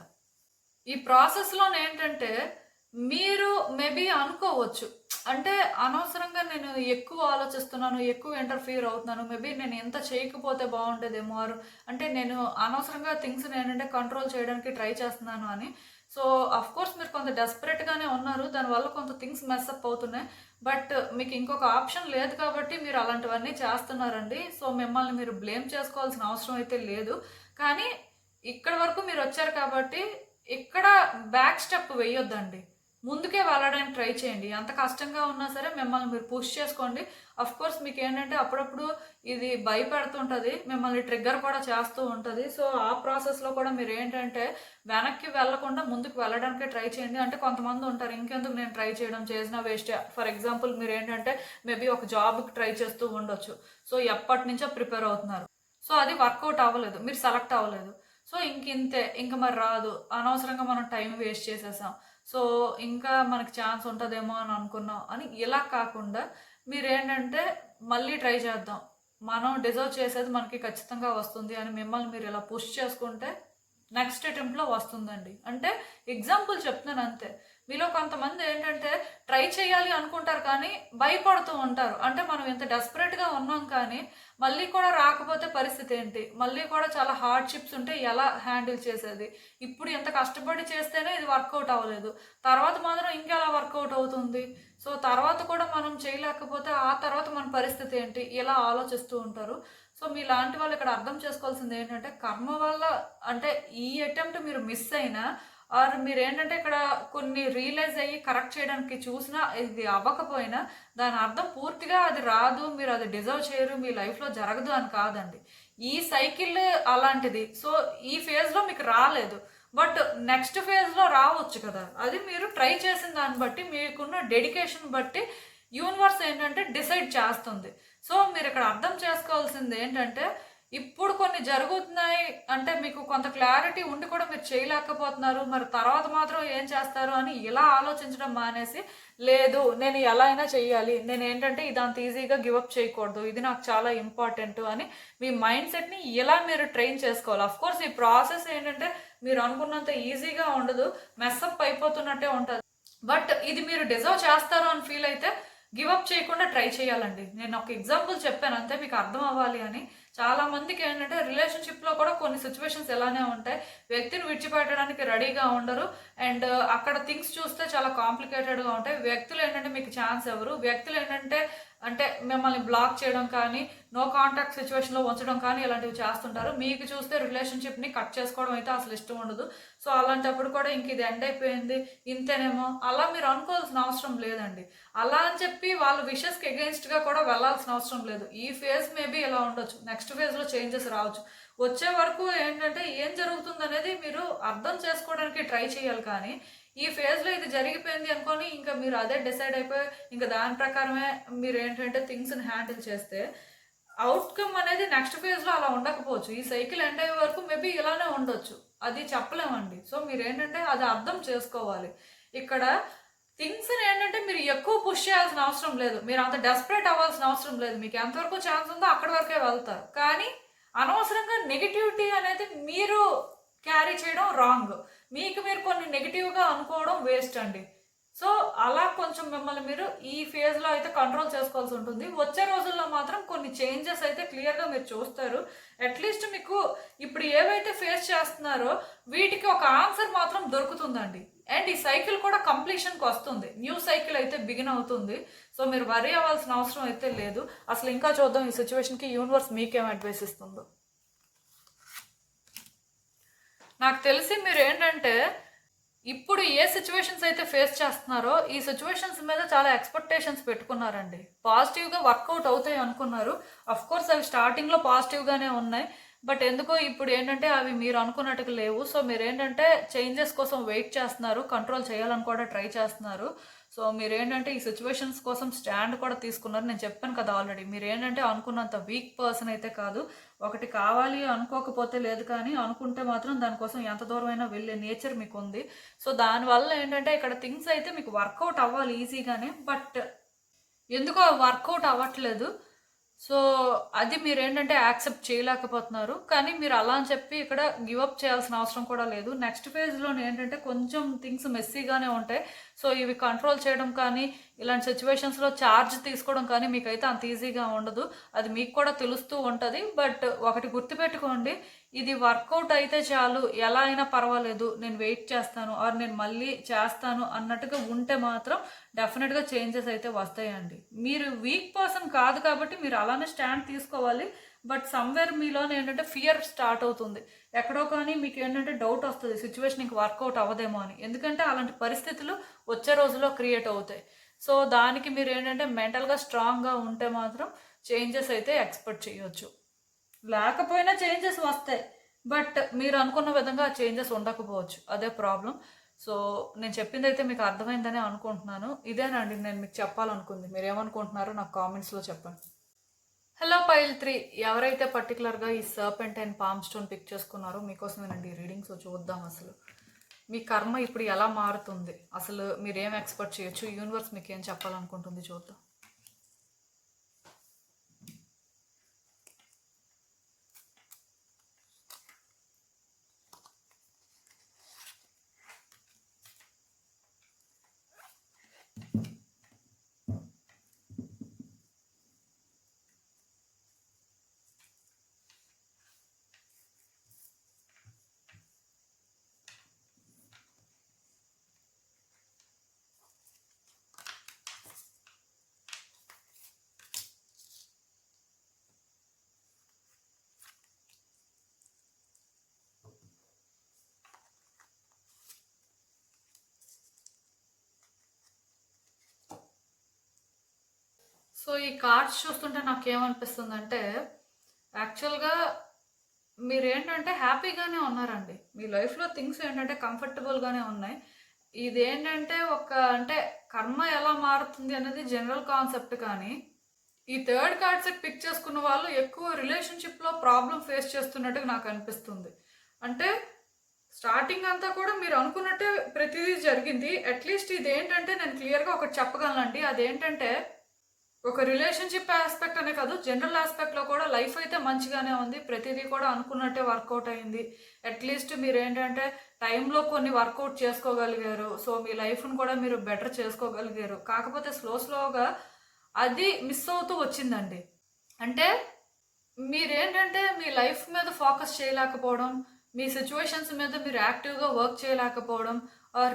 ఈ ప్రాసెస్లో ఏంటంటే మీరు మేబీ అనుకోవచ్చు అంటే అనవసరంగా నేను ఎక్కువ ఆలోచిస్తున్నాను, ఎక్కువ ఇంటర్ఫియర్ అవుతున్నాను, మేబీ నేను ఎంత చేయకపోతే బాగుంటుందేమో, అంటే నేను అనవసరంగా థింగ్స్ ఏంటంటే కంట్రోల్ చేయడానికి ట్రై చేస్తున్నాను అని. సో అఫ్ కోర్స్ మీరు కొంత డెస్పరేట్గానే ఉన్నారు, దానివల్ల కొంత థింగ్స్ మెస్అప్ అవుతున్నాయి. బట్ మీకు ఇంకొక ఆప్షన్ లేదు కాబట్టి మీరు అలాంటివన్నీ చేస్తున్నారండి. సో మిమ్మల్ని మీరు బ్లేమ్ చేసుకోవాల్సిన అవసరం అయితే లేదు, కానీ ఇక్కడ వరకు మీరు వచ్చారు కాబట్టి ఇక్కడ బ్యాక్ స్టెప్ వేయొద్దండి, ముందుకే వెళ్ళడానికి ట్రై చేయండి. ఎంత కష్టంగా ఉన్నా సరే మిమ్మల్ని మీరు పుష్ చేసుకోండి. అఫ్ కోర్స్ మీకు ఏంటంటే అప్పుడప్పుడు ఇది భయపెడుతుంటుంది, మిమ్మల్ని ట్రిగ్గర్ కూడా చేస్తూ ఉంటుంది. సో ఆ ప్రాసెస్లో కూడా మీరు ఏంటంటే వెనక్కి వెళ్ళకుండా ముందుకు వెళ్ళడానికే ట్రై చేయండి. అంటే కొంతమంది ఉంటారు ఇంకెందుకు నేను ట్రై చేయడం, చేసినా వేస్ట్. ఫర్ ఎగ్జాంపుల్ మీరు ఏంటంటే మేబీ ఒక జాబ్కి ట్రై చేస్తూ ఉండొచ్చు, సో ఎప్పటి నుంచో ప్రిపేర్ అవుతున్నారు, సో అది వర్కౌట్ అవ్వలేదు, మీరు సెలెక్ట్ అవ్వలేదు, సో ఇంతే, ఇంకా మరి రాదు, అనవసరంగా మనం టైం వేస్ట్ చేసేసాం, సో ఇంకా మనకి ఛాన్స్ ఉంటుందేమో అని అనుకున్నాం అని ఇలా కాకుండా మీరేంటంటే మళ్ళీ ట్రై చేద్దాం, మనం డిజర్వ్ చేసేది మనకి ఖచ్చితంగా వస్తుంది అని మిమ్మల్ని మీరు ఇలా పుష్ చేసుకుంటే నెక్స్ట్ అటెంప్ట్లో వస్తుందండి. అంటే ఎగ్జాంపుల్ చెప్తున్నాను అంతే. మీలో కొంతమంది ఏంటంటే ట్రై చేయాలి అనుకుంటారు కానీ భయపడుతూ ఉంటారు. అంటే మనం ఇంత డెస్పరేట్గా ఉన్నాం కానీ మళ్ళీ కూడా రాకపోతే పరిస్థితి ఏంటి, మళ్ళీ కూడా చాలా హార్డ్షిప్స్ ఉంటే ఎలా హ్యాండిల్ చేసేది, ఇప్పుడు ఇంత కష్టపడి చేస్తేనే ఇది వర్కౌట్ అవ్వలేదు, తర్వాత మాత్రం ఇంకెలా వర్కౌట్ అవుతుంది, సో తర్వాత కూడా మనం చేయలేకపోతే ఆ తర్వాత మన పరిస్థితి ఏంటి, ఇలా ఆలోచిస్తూ ఉంటారు. సో మీలాంటి వాళ్ళు ఇక్కడ అర్థం చేసుకోవాల్సింది ఏంటంటే కర్మ వల్ల అంటే ఈ అటెంప్ట్ మీరు మిస్ అయినా ఆర్ మీరు ఏంటంటే ఇక్కడ కొన్ని రియలైజ్ అయ్యి కరెక్ట్ చేయడానికి చూసినా ఇది అవ్వకపోయినా దాని అర్థం పూర్తిగా అది రాదు, మీరు అది డిజర్వ్ చేయరు, మీ లైఫ్లో జరగదు అని కాదండి. ఈ సైకిల్ అలాంటిది. సో ఈ ఫేజ్లో మీకు రాలేదు, బట్ నెక్స్ట్ ఫేజ్లో రావచ్చు కదా. అది మీరు ట్రై చేసిన దాన్ని బట్టి మీకున్న డెడికేషన్ బట్టి యూనివర్స్ ఏంటంటే డిసైడ్ చేస్తుంది. సో మీరు ఇక్కడ అర్థం చేసుకోవాల్సింది ఏంటంటే ఇప్పుడు కొన్ని జరుగుతున్నాయి అంటే మీకు కొంత క్లారిటీ ఉండి కూడా మీరు చేయలేకపోతున్నారు, మరి తర్వాత మాత్రం ఏం చేస్తారు అని ఇలా ఆలోచించడం మానేసి, లేదు నేను ఎలా అయినా చెయ్యాలి, నేను ఏంటంటే ఇదంత ఈజీగా గివప్ చేయకూడదు, ఇది నాకు చాలా ఇంపార్టెంట్ అని మీ మైండ్ సెట్ని ఇలా మీరు ట్రైన్ చేసుకోవాలి. అఫ్కోర్స్ ఈ ప్రాసెస్ ఏంటంటే మీరు అనుకున్నంత ఈజీగా ఉండదు, మెస్అప్ అయిపోతున్నట్టే ఉంటుంది. బట్ ఇది మీరు డిజర్వ్ చేస్తారు అని ఫీల్ అయితే గివప్ చేయకుండా ట్రై చేయాలండి. నేను ఒక ఎగ్జాంపుల్ చెప్పాను అంతే, మీకు అర్థం అవ్వాలి అని. చాలా మందికి ఏంటంటే రిలేషన్షిప్లో కూడా కొన్ని సిచ్యువేషన్స్ ఎలానే ఉంటాయి, వ్యక్తిని విడిచిపెట్టడానికి రెడీగా ఉండరు, అండ్ అక్కడ థింగ్స్ చూస్తే చాలా కాంప్లికేటెడ్గా ఉంటాయి. వ్యక్తులు ఏంటంటే మీకు ఛాన్స్ ఎవరు, వ్యక్తులు ఏంటంటే అంటే మిమ్మల్ని బ్లాక్ చేయడం కానీ నో కాంటాక్ట్ సిచ్యువేషన్లో ఉంచడం కానీ ఇలాంటివి చేస్తుంటారు. మీకు చూస్తే రిలేషన్షిప్ని కట్ చేసుకోవడం అయితే అసలు ఇష్టం ఉండదు. సో అలాంటప్పుడు కూడా ఇంక ఇది ఎండ్ అయిపోయింది ఇంతేనేమో అలా మీరు అనుకోవాల్సిన అవసరం లేదండి. అలా అని చెప్పి వాళ్ళ విషెస్కి ఎగెయిన్స్ట్గా కూడా వెళ్ళాల్సిన అవసరం లేదు. ఈ ఫేజ్ మేబీ ఇలా ఉండొచ్చు, నెక్స్ట్ ఫేజ్లో చేంజెస్ రావచ్చు. వచ్చే వరకు ఏంటంటే ఏం జరుగుతుంది అనేది మీరు అర్థం చేసుకోవడానికి ట్రై చేయాలి. కానీ ఈ ఫేజ్లో ఇది జరిగిపోయింది అనుకొని ఇంకా మీరు అదే డిసైడ్ అయిపోయి ఇంకా దాని ప్రకారమే మీరు ఏంటంటే థింగ్స్ని హ్యాండిల్ చేస్తే అవుట్కమ్ అనేది నెక్స్ట్ ఫేజ్లో అలా ఉండకపోవచ్చు. ఈ సైకిల్ ఎండ్ అయ్యే వరకు మేబీ ఇలానే ఉండొచ్చు, అది చెప్పలేమండి. సో మీరు ఏంటంటే అది అర్థం చేసుకోవాలి. ఇక్కడ థింగ్స్ ఏంటంటే మీరు ఎక్కువ పుష్ చేయాల్సిన అవసరం లేదు, మీరు అంత డెస్పరేట్ అవ్వాల్సిన అవసరం లేదు. మీకు ఎంతవరకు ఛాన్స్ ఉందో అక్కడి వరకే వెళ్తారు. కానీ అనవసరంగా నెగిటివిటీ అనేది మీరు క్యారీ చేయడం రాంగ్, మీకు మీరు కొన్ని నెగిటివ్గా అనుకోవడం వేస్ట్ అండి. సో అలా కొంచెం మిమ్మల్ని మీరు ఈ ఫేజ్లో అయితే కంట్రోల్ చేసుకోవాల్సి ఉంటుంది. వచ్చే రోజుల్లో మాత్రం కొన్ని చేంజెస్ అయితే క్లియర్గా మీరు చూస్తారు. అట్లీస్ట్ మీకు ఇప్పుడు ఏవైతే ఫేస్ చేస్తున్నారో వీటికి ఒక ఆన్సర్ మాత్రం దొరుకుతుందండి. అండ్ ఈ సైకిల్ కూడా కంప్లీషన్కి వస్తుంది, న్యూ సైకిల్ అయితే బిగిన్ అవుతుంది. సో మీరు వరీ అవ్వాల్సిన అవసరం అయితే లేదు. అసలు ఇంకా చూద్దాం ఈ సిచ్యువేషన్కి యూనివర్స్ మీకేం అడ్వైస్ ఇస్తుందో. నాకు తెలిసి మీరు ఏంటంటే ఇప్పుడు ఏ సిచ్యువేషన్స్ అయితే ఫేస్ చేస్తున్నారో ఈ సిచ్యువేషన్స్ మీద చాలా ఎక్స్పెక్టేషన్స్ పెట్టుకున్నారండి. పాజిటివ్గా వర్కౌట్ అవుతాయి అనుకున్నారు. అఫ్కోర్స్ అవి స్టార్టింగ్లో పాజిటివ్గానే ఉన్నాయి, బట్ ఎందుకో ఇప్పుడు ఏంటంటే అవి మీరు అనుకున్నట్టుగా లేవు. సో మీరు ఏంటంటే చేంజెస్ కోసం వెయిట్ చేస్తున్నారు, కంట్రోల్ చేయాలని కూడా ట్రై చేస్తున్నారు. సో మీరు ఏంటంటే ఈ సిచ్యువేషన్స్ కోసం స్టాండ్ కూడా తీసుకున్నారు. నేను చెప్పాను కదా ఆల్రెడీ, మీరు ఏంటంటే అనుకున్నంత వీక్ పర్సన్ అయితే కాదు. ఒకటి కావాలి అనుకోకపోతే లేదు, కానీ అనుకుంటే మాత్రం దానికోసం ఎంత దూరమైనా వెళ్ళే నేచర్ మీకు ఉంది. సో దానివల్ల ఏంటంటే ఇక్కడ థింగ్స్ అయితే మీకు వర్కౌట్ అవ్వాలి ఈజీగానే, బట్ ఎందుకో వర్కౌట్ అవ్వట్లేదు. సో అది మీరు ఏంటంటే యాక్సెప్ట్ చేయలేకపోతున్నారు. కానీ మీరు అలా అని చెప్పి ఇక్కడ గివప్ చేయాల్సిన అవసరం కూడా లేదు. నెక్స్ట్ ఫేజ్లో ఏంటంటే కొంచెం థింగ్స్ మెస్సీగానే ఉంటాయి. సో ఇవి కంట్రోల్ చేయడం కానీ ఇలాంటి సిచ్యువేషన్స్లో ఛార్జ్ తీసుకోవడం కానీ మీకైతే అంత ఈజీగా ఉండదు, అది మీకు కూడా తెలుస్తూ ఉంటుంది. బట్ ఒకటి గుర్తుపెట్టుకోండి, ఇది వర్కౌట్ అయితే చాలు, ఎలా అయినా పర్వాలేదు, నేను వెయిట్ చేస్తాను ఆర్ నేను మళ్ళీ చేస్తాను అన్నట్టుగా ఉంటే మాత్రం డెఫినెట్గా చేంజెస్ అయితే వస్తాయండి. మీరు వీక్ పర్సన్ కాదు కాబట్టి మీరు అలానే స్టాండ్ తీసుకోవాలి. బట్ సమ్వేర్ మీలోనే ఏంటంటే ఫియర్ స్టార్ట్ అవుతుంది ఎక్కడో, కానీ మీకు ఏంటంటే డౌట్ వస్తుంది సిచ్యువేషన్ ఇంక వర్కౌట్ అవ్వదేమో అని. ఎందుకంటే అలాంటి పరిస్థితులు వచ్చే రోజుల్లో క్రియేట్ అవుతాయి. సో దానికి మీరు ఏంటంటే మెంటల్గా స్ట్రాంగ్గా ఉంటే మాత్రం చేంజెస్ అయితే ఎక్స్పెక్ట్ చేయొచ్చు. లేకపోయినా చేంజెస్ వస్తాయి, బట్ మీరు అనుకున్న విధంగా చేంజెస్ ఉండకపోవచ్చు, అదే ప్రాబ్లం. సో నేను చెప్పింది అయితే మీకు అర్థమైందని అనుకుంటున్నాను. ఇదేనండి నేను మీకు చెప్పాలనుకుంది. మీరు ఏమనుకుంటున్నారో నాకు కామెంట్స్లో చెప్పండి. హలో పైల్ 3, ఎవరైతే పర్టికులర్గా ఈ serpent and palm stone pick చేసుకున్నారో మీకోసమేనండి ఈ రీడింగ్. సో చూద్దాం అసలు మీ కర్మ ఇప్పుడు ఎలా మారుతుంది, అసలు మీరు ఏం ఎక్స్పెక్ట్ చేయొచ్చు, యూనివర్స్ మీకు ఏం చెప్పాలనుకుంటుంది చూద్దాం. సో ఈ కార్డ్స్ చూస్తుంటే నాకేమనిపిస్తుందంటే, యాక్చువల్‌గా మీరేంటంటే హ్యాపీగానే ఉన్నారండి. మీ లైఫ్‌లో థింగ్స్ ఏంటంటే కంఫర్టబుల్‌గానే ఉన్నాయి. ఇదేంటంటే అంటే కర్మ ఎలా మారుతుంది అనేది జనరల్ కాన్సెప్ట్ కానీ, ఈ థర్డ్ కార్డ్ సెట్ పిక్ చేసుకున్న వాళ్ళు ఎక్కువ రిలేషన్‌షిప్‌లో ప్రాబ్లమ్ ఫేస్ చేస్తున్నట్టుగా నాకనిపిస్తుంది. అంటే స్టార్టింగ్ అంతా కూడా మీరు అనుకున్నట్టే ప్రతిదీ జరిగింది. అట్‌లీస్ట్ ఇదేంటంటే నేను క్లియర్‌గా ఒకటి చెప్పగలనండి. అదేంటంటే ఒక రిలేషన్‌షిప్ యాస్పెక్ట్ అనే కాదు, జనరల్ యాస్పెక్ట్‌లో కూడా లైఫ్ అయితే మంచిగానే ఉంది. ప్రతిదీ కూడా అనుకున్నట్టే వర్కౌట్ అయింది. అట్‌లీస్ట్ మీరేంటంటే టైంలో కొన్ని వర్కౌట్ చేసుకోగలిగారు. సో, మీ లైఫ్‌ని కూడా మీరు బెటర్ చేసుకోగలిగారు. కాకపోతే స్లోగా అది మిస్ అవుతూ వచ్చిందండి. అంటే మీరేంటంటే మీ లైఫ్ మీద ఫోకస్ చేయలేకపోవడం, మీ సిట్యుయేషన్స్ మీద మీరు యాక్టివ్‌గా వర్క్ చేయలేకపోవడం,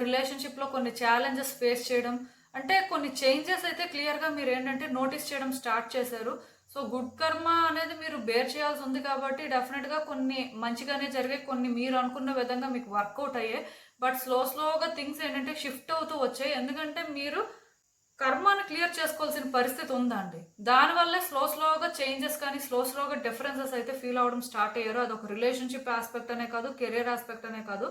రిలేషన్‌షిప్‌లో కొన్ని ఛాలెంజెస్ ఫేస్ చేయడం, అంటే కొన్ని చేంజెస్ అయితే క్లియర్‌గా మీరేంటంటే నోటీస్ చేయడం స్టార్ట్ చేశారు. సో, గుడ్ కర్మ అనేది మీరు బేర్ చేయాల్సి ఉంది కాబట్టి డెఫినెట్‌గా కొన్ని మంచిగానే జరిగాయి. కొన్ని మీరు అనుకున్న విధంగా మీకు వర్కౌట్ అయ్యాయి. బట్ స్లోగా థింగ్స్ ఏంటంటే షిఫ్ట్ అవుతూ వచ్చాయి. ఎందుకంటే మీరు కర్మని క్లియర్ చేసుకోవాల్సిన పరిస్థితి ఉందండి. దానివల్లే స్లోగా చేంజెస్ కానీ, స్లోగా డిఫరెన్సెస్ అయితే ఫీల్ అవ్వడం స్టార్ట్ అయ్యారు. అదొక రిలేషన్‌షిప్ యాస్పెక్ట్ అనే కాదు, కెరియర్ యాస్పెక్ట్ అనే కాదు.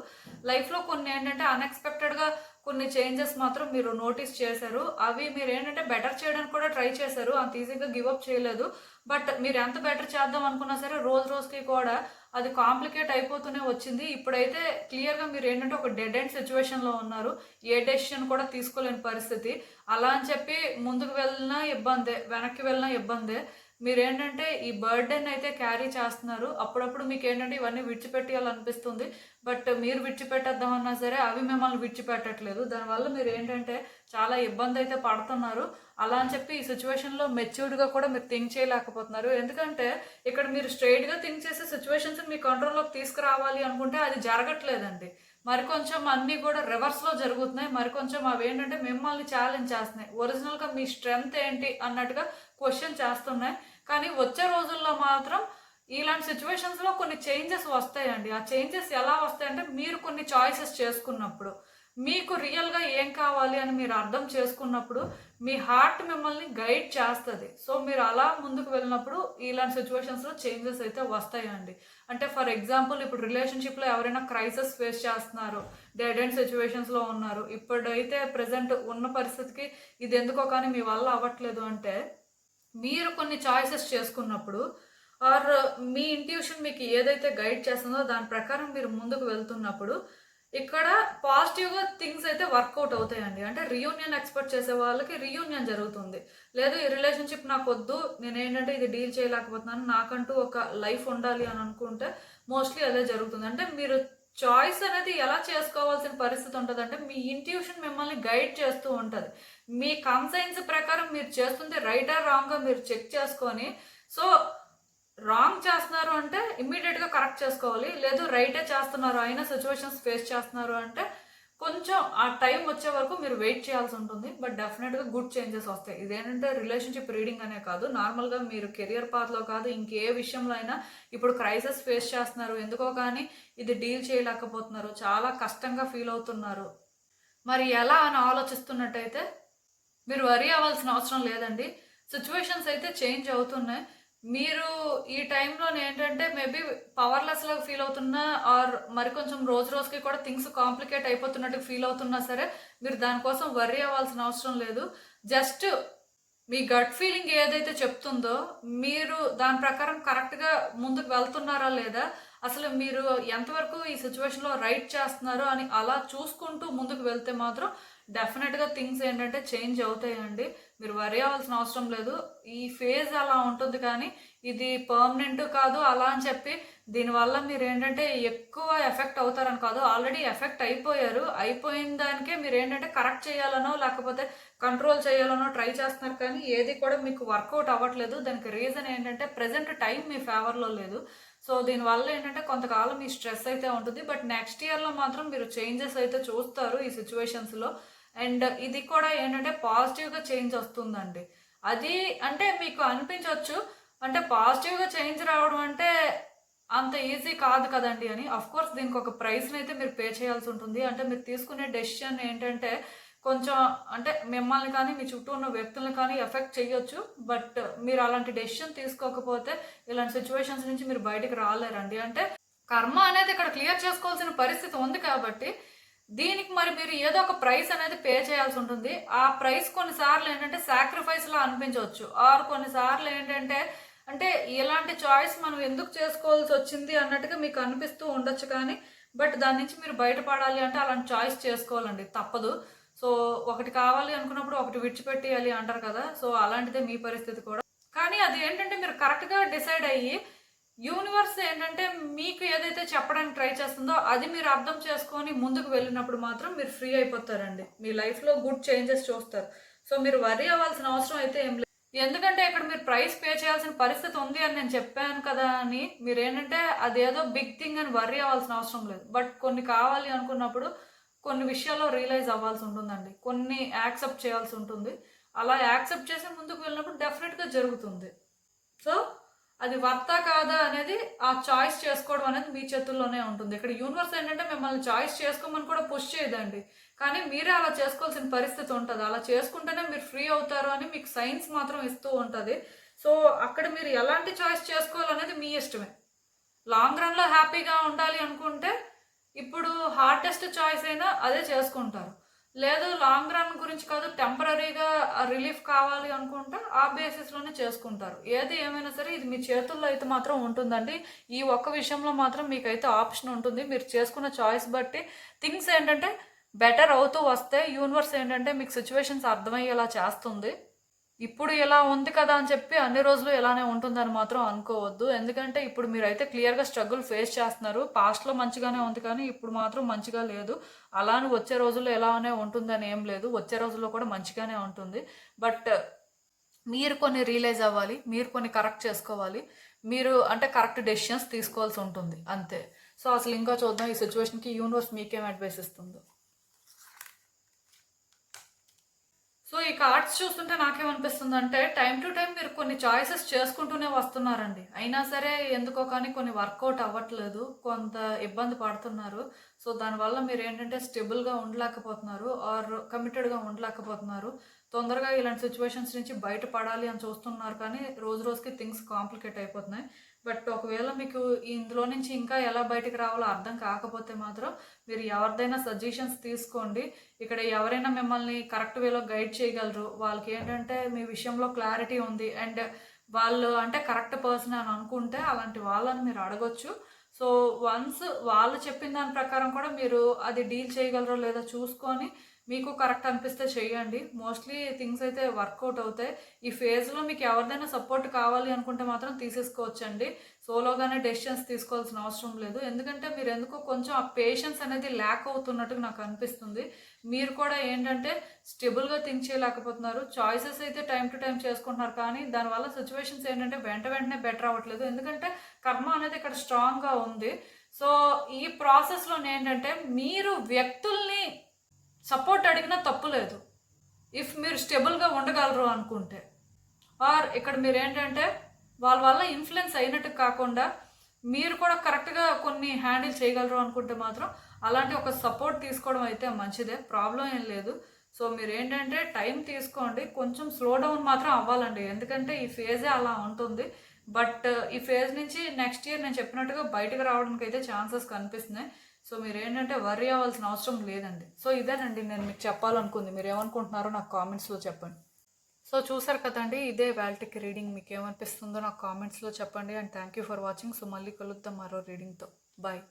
లైఫ్‌లో కొన్ని ఏంటంటే అన్‌ఎక్స్‌పెక్టెడ్‌గా కొన్ని చేంజెస్ మాత్రం మీరు నోటీస్ చేశారు. అవి మీరేంటంటే బెటర్ చేయడానికి కూడా ట్రై చేశారు. అంత ఈజీగా గివ్ అప్ చేయలేదు. బట్ మీరు ఎంత బెటర్ చేద్దాం అనుకున్నా సరే రోజుకి కూడా అది కాంప్లికేట్ అయిపోతూనే వచ్చింది. ఇప్పుడైతే క్లియర్‌గా మీరేంటంటే ఒక డెడ్ ఎండ్ సిట్యుయేషన్‌లో ఉన్నారు. ఏ డెసిషన్ కూడా తీసుకోలేని పరిస్థితి. అలా అని చెప్పి ముందుకు వెళ్ళినా ఇబ్బందే, వెనక్కి వెళ్ళినా ఇబ్బందే. మీరేంటంటే ఈ బర్డెనయితే క్యారీ చేస్తున్నారు. అప్పుడప్పుడు మీకేంటంటే ఇవన్నీ విడిచిపెట్టేయాలనిపిస్తుంది. బట్ మీరు విడిచిపెట్టేద్దామన్నా సరే అవి మిమ్మల్ని విడిచిపెట్టట్లేదు. దానివల్ల మీరేంటంటే చాలా ఇబ్బందయితే పడుతున్నారు. అలా అని చెప్పి ఈ సిట్యుయేషన్‌లో మెచ్యూర్డ్‌గా కూడా మీరు థింక్ చేయలేకపోతున్నారు. ఎందుకంటే ఇక్కడ మీరు స్ట్రెయిట్‌గా థింక్ చేసే సిట్యుయేషన్స్‌ని మీ కంట్రోల్‌లోకి తీసుకురావాలి అనుకుంటే అది జరగట్లేదండి. మరికొంచెం అన్నీ కూడా రివర్స్‌లో జరుగుతున్నాయి. మరికొంచెం అవేంటంటే మిమ్మల్ని ఛాలెంజ్ చేస్తున్నాయి. ఒరిజినల్‌గా మీ స్ట్రెంగ్త్ ఏంటి అన్నట్టుగా క్వెషన్ చేస్తున్నాయి. కానీ వచ్చే రోజుల్లో మాత్రం ఇలాంటి సిట్యుయేషన్స్‌లో కొన్ని చేంజెస్ వస్తాయండి. ఆ చేంజెస్ ఎలా వస్తాయంటే మీరు కొన్ని చాయిసెస్ చేసుకున్నప్పుడు. మీకు రియల్‌గా ఏం కావాలి అని మీరు అర్థం చేసుకున్నప్పుడు మీ హార్ట్ మిమ్మల్ని గైడ్ చేస్తది. సో, మీరు అలా ముందుకు వెళ్ళినప్పుడు ఇలాంటి సిట్యుయేషన్స్‌లో చేంజెస్ అయితే వస్తాయండి. అంటే ఫర్ ఎగ్జాంపుల్ ఇప్పుడు రిలేషన్‌షిప్‌లో ఎవరైనా క్రైసిస్ ఫేస్ చేస్తున్నారు. డెడ్ ఎండ్ సిట్యుయేషన్స్‌లో ఉన్నారు. ఇప్పుడైతే ప్రెజెంట్ ఉన్న పరిస్థితికి ఇదెందుకో కానీ మీ వల్ల అవ్వట్లేదు అంటే మీరు కొన్ని చాయిసెస్ చేసుకున్నప్పుడు ఆర్ మీ ఇంట్యూషన్ మీకు ఏదైతే గైడ్ చేస్తుందో దాని ప్రకారం మీరు ముందుకు వెళ్తున్నప్పుడు ఇక్కడ పాజిటివ్‌గా థింగ్స్ అయితే వర్కౌట్ అవుతాయండి. అంటే రీయూనియన్ ఎక్స్‌పెక్ట్ చేసే వాళ్ళకి రీయూనియన్ జరుగుతుంది. లేదు ఈ రిలేషన్‌షిప్ నాకొద్దు. నేనేంటంటే ఇది డీల్ చేయలేకపోతున్నాను. నాకంటూ ఒక లైఫ్ ఉండాలి అని అనుకుంటే మోస్ట్‌లీ అదే జరుగుతుంది. అంటే మీరు చాయిస్ అనేది ఎలా చేసుకోవాల్సిన పరిస్థితి ఉంటదంటే మీ ఇంట్యూషన్ మిమ్మల్ని గైడ్ చేస్తూ ఉంటది. మీ కన్సైన్స్ ప్రకారం మీరు చేస్తుంది రైటా? రాంగా? మీరు చెక్ చేసుకొని సో రాంగ్ చేస్తున్నారు అంటే ఇమ్మీడియేట్‌గా కరెక్ట్ చేసుకోవాలి. లేదు రైటే చేస్తున్నారు అయినా సిట్యుయేషన్స్ ఫేస్ చేస్తున్నారు అంటే కొంచెం ఆ టైం వచ్చే వరకు మీరు వెయిట్ చేయాల్సి ఉంటుంది. బట్ డెఫినిట్‌గా గుడ్ చేంజెస్ వస్తాయి. ఇదేంటంటే రిలేషన్‌షిప్ రీడింగ్ అనే కాదు. నార్మల్‌గా మీరు కెరియర్ పాత్‌లో కాదు ఇంకే విషయంలో అయినా ఇప్పుడు క్రైసిస్ ఫేస్ చేస్తున్నారు. ఎందుకో కానీ ఇది డీల్ చేయలేకపోతున్నారు. చాలా కష్టంగా ఫీల్ అవుతున్నారు. మరి ఎలా అని ఆలోచిస్తున్నట్టయితే మీరు వరీ అవ్వాల్సిన అవసరం లేదండి. సిట్యుయేషన్స్ అయితే చేంజ్ అవుతున్నాయి. మీరు ఈ టైంలోనేంటంటే మేబీ పవర్‌లెస్‌లాగా ఫీల్ అవుతున్నా ఆర్ మరికొంచెం రోజుకి కూడా థింగ్స్ కాంప్లికేట్ అయిపోతున్నట్టు ఫీల్ అవుతున్నా సరే, మీరు దానికోసం వర్రీ అవ్వాల్సిన అవసరం లేదు. జస్ట్ మీ గట్ ఫీలింగ్ ఏదైతే చెప్తుందో, మీరు దాని ప్రకారం కరెక్ట్‌గా ముందుకు వెళ్తున్నారా లేదా? అసలు మీరు ఎంతవరకు ఈ సిట్యుయేషన్‌లో రైట్ చేస్తున్నారు అని అలా చూసుకుంటూ ముందుకు వెళ్తే మాత్రం డెఫినిట్‌గా థింగ్స్ ఏంటంటే చేంజ్ అవుతాయండి. మీరు వర్రీ అవ్వాల్సిన అవసరం లేదు. ఈ ఫేజ్ అలా ఉంటుంది కానీ, ఇది పర్మనెంట్ కాదు. అలా అని చెప్పి దీనివల్ల మీరేంటంటే ఎక్కువ ఎఫెక్ట్ అవుతారని కాదు. ఆల్రెడీ ఎఫెక్ట్ అయిపోయారు. అయిపోయిన దానికే మీరేంటంటే కరెక్ట్ చేయాలనో, లేకపోతే కంట్రోల్ చేయాలనో ట్రై చేస్తున్నారు కానీ, ఏది కూడా మీకు వర్కౌట్ అవ్వట్లేదు. దానికి రీజన్ ఏంటంటే ప్రెజెంట్ టైం మీ ఫేవర్‌లో లేదు. సో, దీనివల్ల ఏంటంటే కొంతకాలం మీ స్ట్రెస్ అయితే ఉంటుంది. బట్ నెక్స్ట్ ఇయర్‌లో మాత్రం మీరు చేంజెస్ అయితే చూస్తారు ఈ సిట్యుయేషన్స్‌లో. అండ్ ఇది కూడా ఏంటంటే పాజిటివ్‌గా చేంజ్ వస్తుందండి. అది అంటే మీకు అనిపించొచ్చు. అంటే పాజిటివ్‌గా చేంజ్ రావడం అంటే అంత ఈజీ కాదు కదండీ అని. ఆఫ్‌కోర్స్ దీనికొక ప్రైస్‌నైతే మీరు పే చేయాల్సి ఉంటుంది. అంటే మీరు తీసుకునే డెసిషన్ ఏంటంటే కొంచెం అంటే మిమ్మల్ని కానీ మీ చుట్టూ ఉన్న వ్యక్తులను కానీ ఎఫెక్ట్ చేయొచ్చు. బట్ మీరు అలాంటి డెసిషన్ తీసుకోకపోతే ఇలాంటి సిచ్యువేషన్స్ నుంచి మీరు బయటికి రాలేరండి. అంటే కర్మ అనేది ఇక్కడ క్లియర్ చేసుకోవాల్సిన పరిస్థితి ఉంది కాబట్టి దీనికి మరి మీరు ఏదో ఒక ప్రైస్ అనేది పే చేయాల్సి ఉంటుంది. ఆ ప్రైస్ కొన్నిసార్లు ఏంటంటే సాక్రిఫైస్లా అనిపించవచ్చు, ఆర్ కొన్నిసార్లు ఏంటంటే అంటే ఇలాంటి చాయిస్ మనం ఎందుకు చేసుకోవాల్సి వచ్చింది అన్నట్టుగా మీకు అనిపిస్తూ ఉండొచ్చు. కానీ బట్ దాని నుంచి మీరు బయటపడాలి అంటే అలాంటి చాయిస్ చేసుకోవాలండి, తప్పదు. సో ఒకటి కావాలి అనుకున్నప్పుడు ఒకటి విడిచిపెట్టేయాలి అంటారు కదా, సో అలాంటిదే మీ పరిస్థితి కూడా. కానీ అది ఏంటంటే మీరు కరెక్ట్గా డిసైడ్ అయ్యి యూనివర్స్ ఏంటంటే మీకు ఏదైతే చెప్పడానికి ట్రై చేస్తుందో అది మీరు అర్థం చేసుకొని ముందుకు వెళ్ళినప్పుడు మాత్రం మీరు ఫ్రీ అయిపోతారండి. మీ లైఫ్లో గుడ్ చేంజెస్ చూస్తారు. సో మీరు వర్రీ అవ్వాల్సిన అవసరం అయితే ఏం లేదు. ఎందుకంటే ఇక్కడ మీరు ప్రైస్ పే చేయాల్సిన పరిస్థితి ఉంది అని నేను చెప్పాను కదా అని మీరు ఏంటంటే అదేదో బిగ్ థింగ్ అని వర్రీ అవ్వాల్సిన అవసరం లేదు. బట్ కొన్ని కావాలి అనుకున్నప్పుడు కొన్ని విషయాల్లో రియలైజ్ అవ్వాల్సి ఉంటుందండి, కొన్ని యాక్సెప్ట్ చేయాల్సి ఉంటుంది. అలా యాక్సెప్ట్ చేసి ముందుకు వెళ్ళినప్పుడు డెఫినెట్గా జరుగుతుంది. సో అది వర్తా కాదా అనేది ఆ చాయిస్ చేసుకోవడం అనేది మీ చేతుల్లోనే ఉంటుంది. ఇక్కడ యూనివర్స్ ఏంటంటే మిమ్మల్ని చాయిస్ చేసుకోమని కూడా పుష్ చేయదండి, కానీ మీరే అలా చేసుకోవాల్సిన పరిస్థితి ఉంటుంది. అలా చేసుకుంటేనే మీరు ఫ్రీ అవుతారు అని మీకు సైన్స్ మాత్రం ఇస్తూ ఉంటుంది. సో అక్కడ మీరు ఎలాంటి చాయిస్ చేసుకోవాలనేది మీ ఇష్టమే. లాంగ్ రన్లో హ్యాపీగా ఉండాలి అనుకుంటే ఇప్పుడు హార్డెస్ట్ చాయిస్ అయినా అదే చేసుకుంటారు. లేదు లాంగ్ రన్ గురించి కాదు, టెంపరీగా రిలీఫ్ కావాలి అనుకుంటే ఆ బేసిస్లోనే చేసుకుంటారు. ఏది ఏమైనా సరే ఇది మీ చేతుల్లో అయితే మాత్రం ఉంటుందండి. ఈ ఒక్క విషయంలో మాత్రం మీకైతే ఆప్షన్ ఉంటుంది. మీరు చేసుకున్న చాయిస్ బట్టి థింగ్స్ ఏంటంటే బెటర్ అవుతూ వస్తే యూనివర్స్ ఏంటంటే మీకు సిచ్యువేషన్స్ అర్థమయ్యేలా చేస్తుంది. ఇప్పుడు ఇలా ఉంది కదా అని చెప్పి అన్ని రోజులు ఇలానే ఉంటుందని మాత్రం అనుకోవద్దు. ఎందుకంటే ఇప్పుడు మీరైతే క్లియర్గా స్ట్రగుల్ ఫేస్ చేస్తున్నారు. పాస్ట్లో మంచిగానే ఉంది కానీ ఇప్పుడు మాత్రం మంచిగా లేదు. అలానే వచ్చే రోజుల్లో ఎలానే ఉంటుందని ఏం లేదు, వచ్చే రోజుల్లో కూడా మంచిగానే ఉంటుంది. బట్ మీరు కొన్ని రియలైజ్ అవ్వాలి, మీరు కొన్ని కరెక్ట్ చేసుకోవాలి, మీరు అంటే కరెక్ట్ డెసిషన్స్ తీసుకోవాల్సి ఉంటుంది అంతే. సో అసలు ఇంకా చూద్దాం ఈ సిచ్యువేషన్కి యూనివర్స్ మీకేం అడ్వైస్ ఇస్తుందో. సో ఈ కార్డ్స్ చూస్తుంటే నాకేమనిపిస్తుంది అంటే టైం టు టైం మీరు కొన్ని చాయిసెస్ చేసుకుంటూనే వస్తున్నారండి. అయినా సరే ఎందుకో కానీ కొన్ని వర్కౌట్ అవ్వట్లేదు, కొంత ఇబ్బంది పడుతున్నారు. సో దానివల్ల మీరు ఏంటంటే స్టేబుల్గా ఉండలేకపోతున్నారు ఆర్ కమిటెడ్గా ఉండలేకపోతున్నారు. తొందరగా ఇలాంటి సిచ్యువేషన్స్ నుంచి బయటపడాలి అని చూస్తున్నారు కానీ రోజు రోజుకి థింగ్స్ కాంప్లికేట్ అయిపోతున్నాయి. బట్ ఒకవేళ మీకు ఇందులో నుంచి ఇంకా ఎలా బయటకు రావాలో అర్థం కాకపోతే మాత్రం మీరు ఎవరిదైనా సజెషన్స్ తీసుకోండి. ఇక్కడ ఎవరైనా మిమ్మల్ని కరెక్ట్ వేలో గైడ్ చేయగలరు. వాళ్ళకి ఏంటంటే మీ విషయంలో క్లారిటీ ఉంది అండ్ వాళ్ళు అంటే కరెక్ట్ పర్సన్ అని అనుకుంటే అలాంటి వాళ్ళని మీరు అడగొచ్చు. సో వన్స్ వాళ్ళు చెప్పిన దాని ప్రకారం కూడా మీరు అది డీల్ చేయగలరో లేదో చూసుకొని మీకు కరెక్ట్ అనిపిస్తే చేయండి. మోస్ట్లీ థింగ్స్ అయితే వర్కౌట్ అవుతాయి. ఈ ఫేజ్లో మీకు ఎవరిదైనా సపోర్ట్ కావాలి అనుకుంటే మాత్రం తీసేసుకోవచ్చండి. సోలోగానే డెసిషన్స్ తీసుకోవాల్సిన అవసరం లేదు. ఎందుకంటే మీరు ఎందుకో కొంచెం ఆ పేషెన్స్ అనేది ల్యాక్ అవుతున్నట్టుగా నాకు అనిపిస్తుంది. మీరు కూడా ఏంటంటే స్టేబుల్గా థింక్ చేయలేకపోతున్నారు. చాయిసెస్ అయితే టైం టు టైం చేసుకుంటున్నారు కానీ దానివల్ల సిచ్యువేషన్స్ ఏంటంటే వెంటనే బెటర్ అవ్వట్లేదు. ఎందుకంటే కర్మ అనేది ఇక్కడ స్ట్రాంగ్గా ఉంది. సో ఈ ప్రాసెస్లో ఏంటంటే మీరు వ్యక్తుల్ని సపోర్ట్ అడిగినా తప్పు లేదు, ఇఫ్ మీరు స్టేబుల్గా ఉండగలరు అనుకుంటే. ఆర్ ఇక్కడ మీరు ఏంటంటే వాళ్ళ వల్ల ఇన్ఫ్లుయెన్స్ అయినట్టు కాకుండా మీరు కూడా కరెక్ట్గా కొన్ని హ్యాండిల్ చేయగలరు అనుకుంటే మాత్రం అలాంటి ఒక సపోర్ట్ తీసుకోవడం అయితే మంచిదే, ప్రాబ్లం ఏం లేదు. సో మీరు ఏంటంటే టైం తీసుకోండి, కొంచెం స్లో డౌన్ మాత్రం అవ్వాలండి. ఎందుకంటే ఈ ఫేజే అలా ఉంటుంది. బట్ ఈ ఫేజ్ నుంచి నెక్స్ట్ ఇయర్ నేను చెప్పినట్టుగా బయటకు రావడానికి అయితే ఛాన్సెస్ కనిపిస్తున్నాయి. సో మీరు ఏంటంటే వర్రీ అవ్వాల్సిన అవసరం లేదండి. సో ఇదేనండి నేను మీకు చెప్పాలనుకుంది. మీరు ఏమనుకుంటున్నారో నాకు కామెంట్స్లో చెప్పండి. సో చూసారు కదండి, ఇదే వాల్టిక్ రీడింగ్. మీకు ఏమనిపిస్తుందో నాకు కామెంట్స్లో చెప్పండి. And thank you for watching. So మళ్ళీ కలుద్దాం మరో రీడింగ్తో. బాయ్.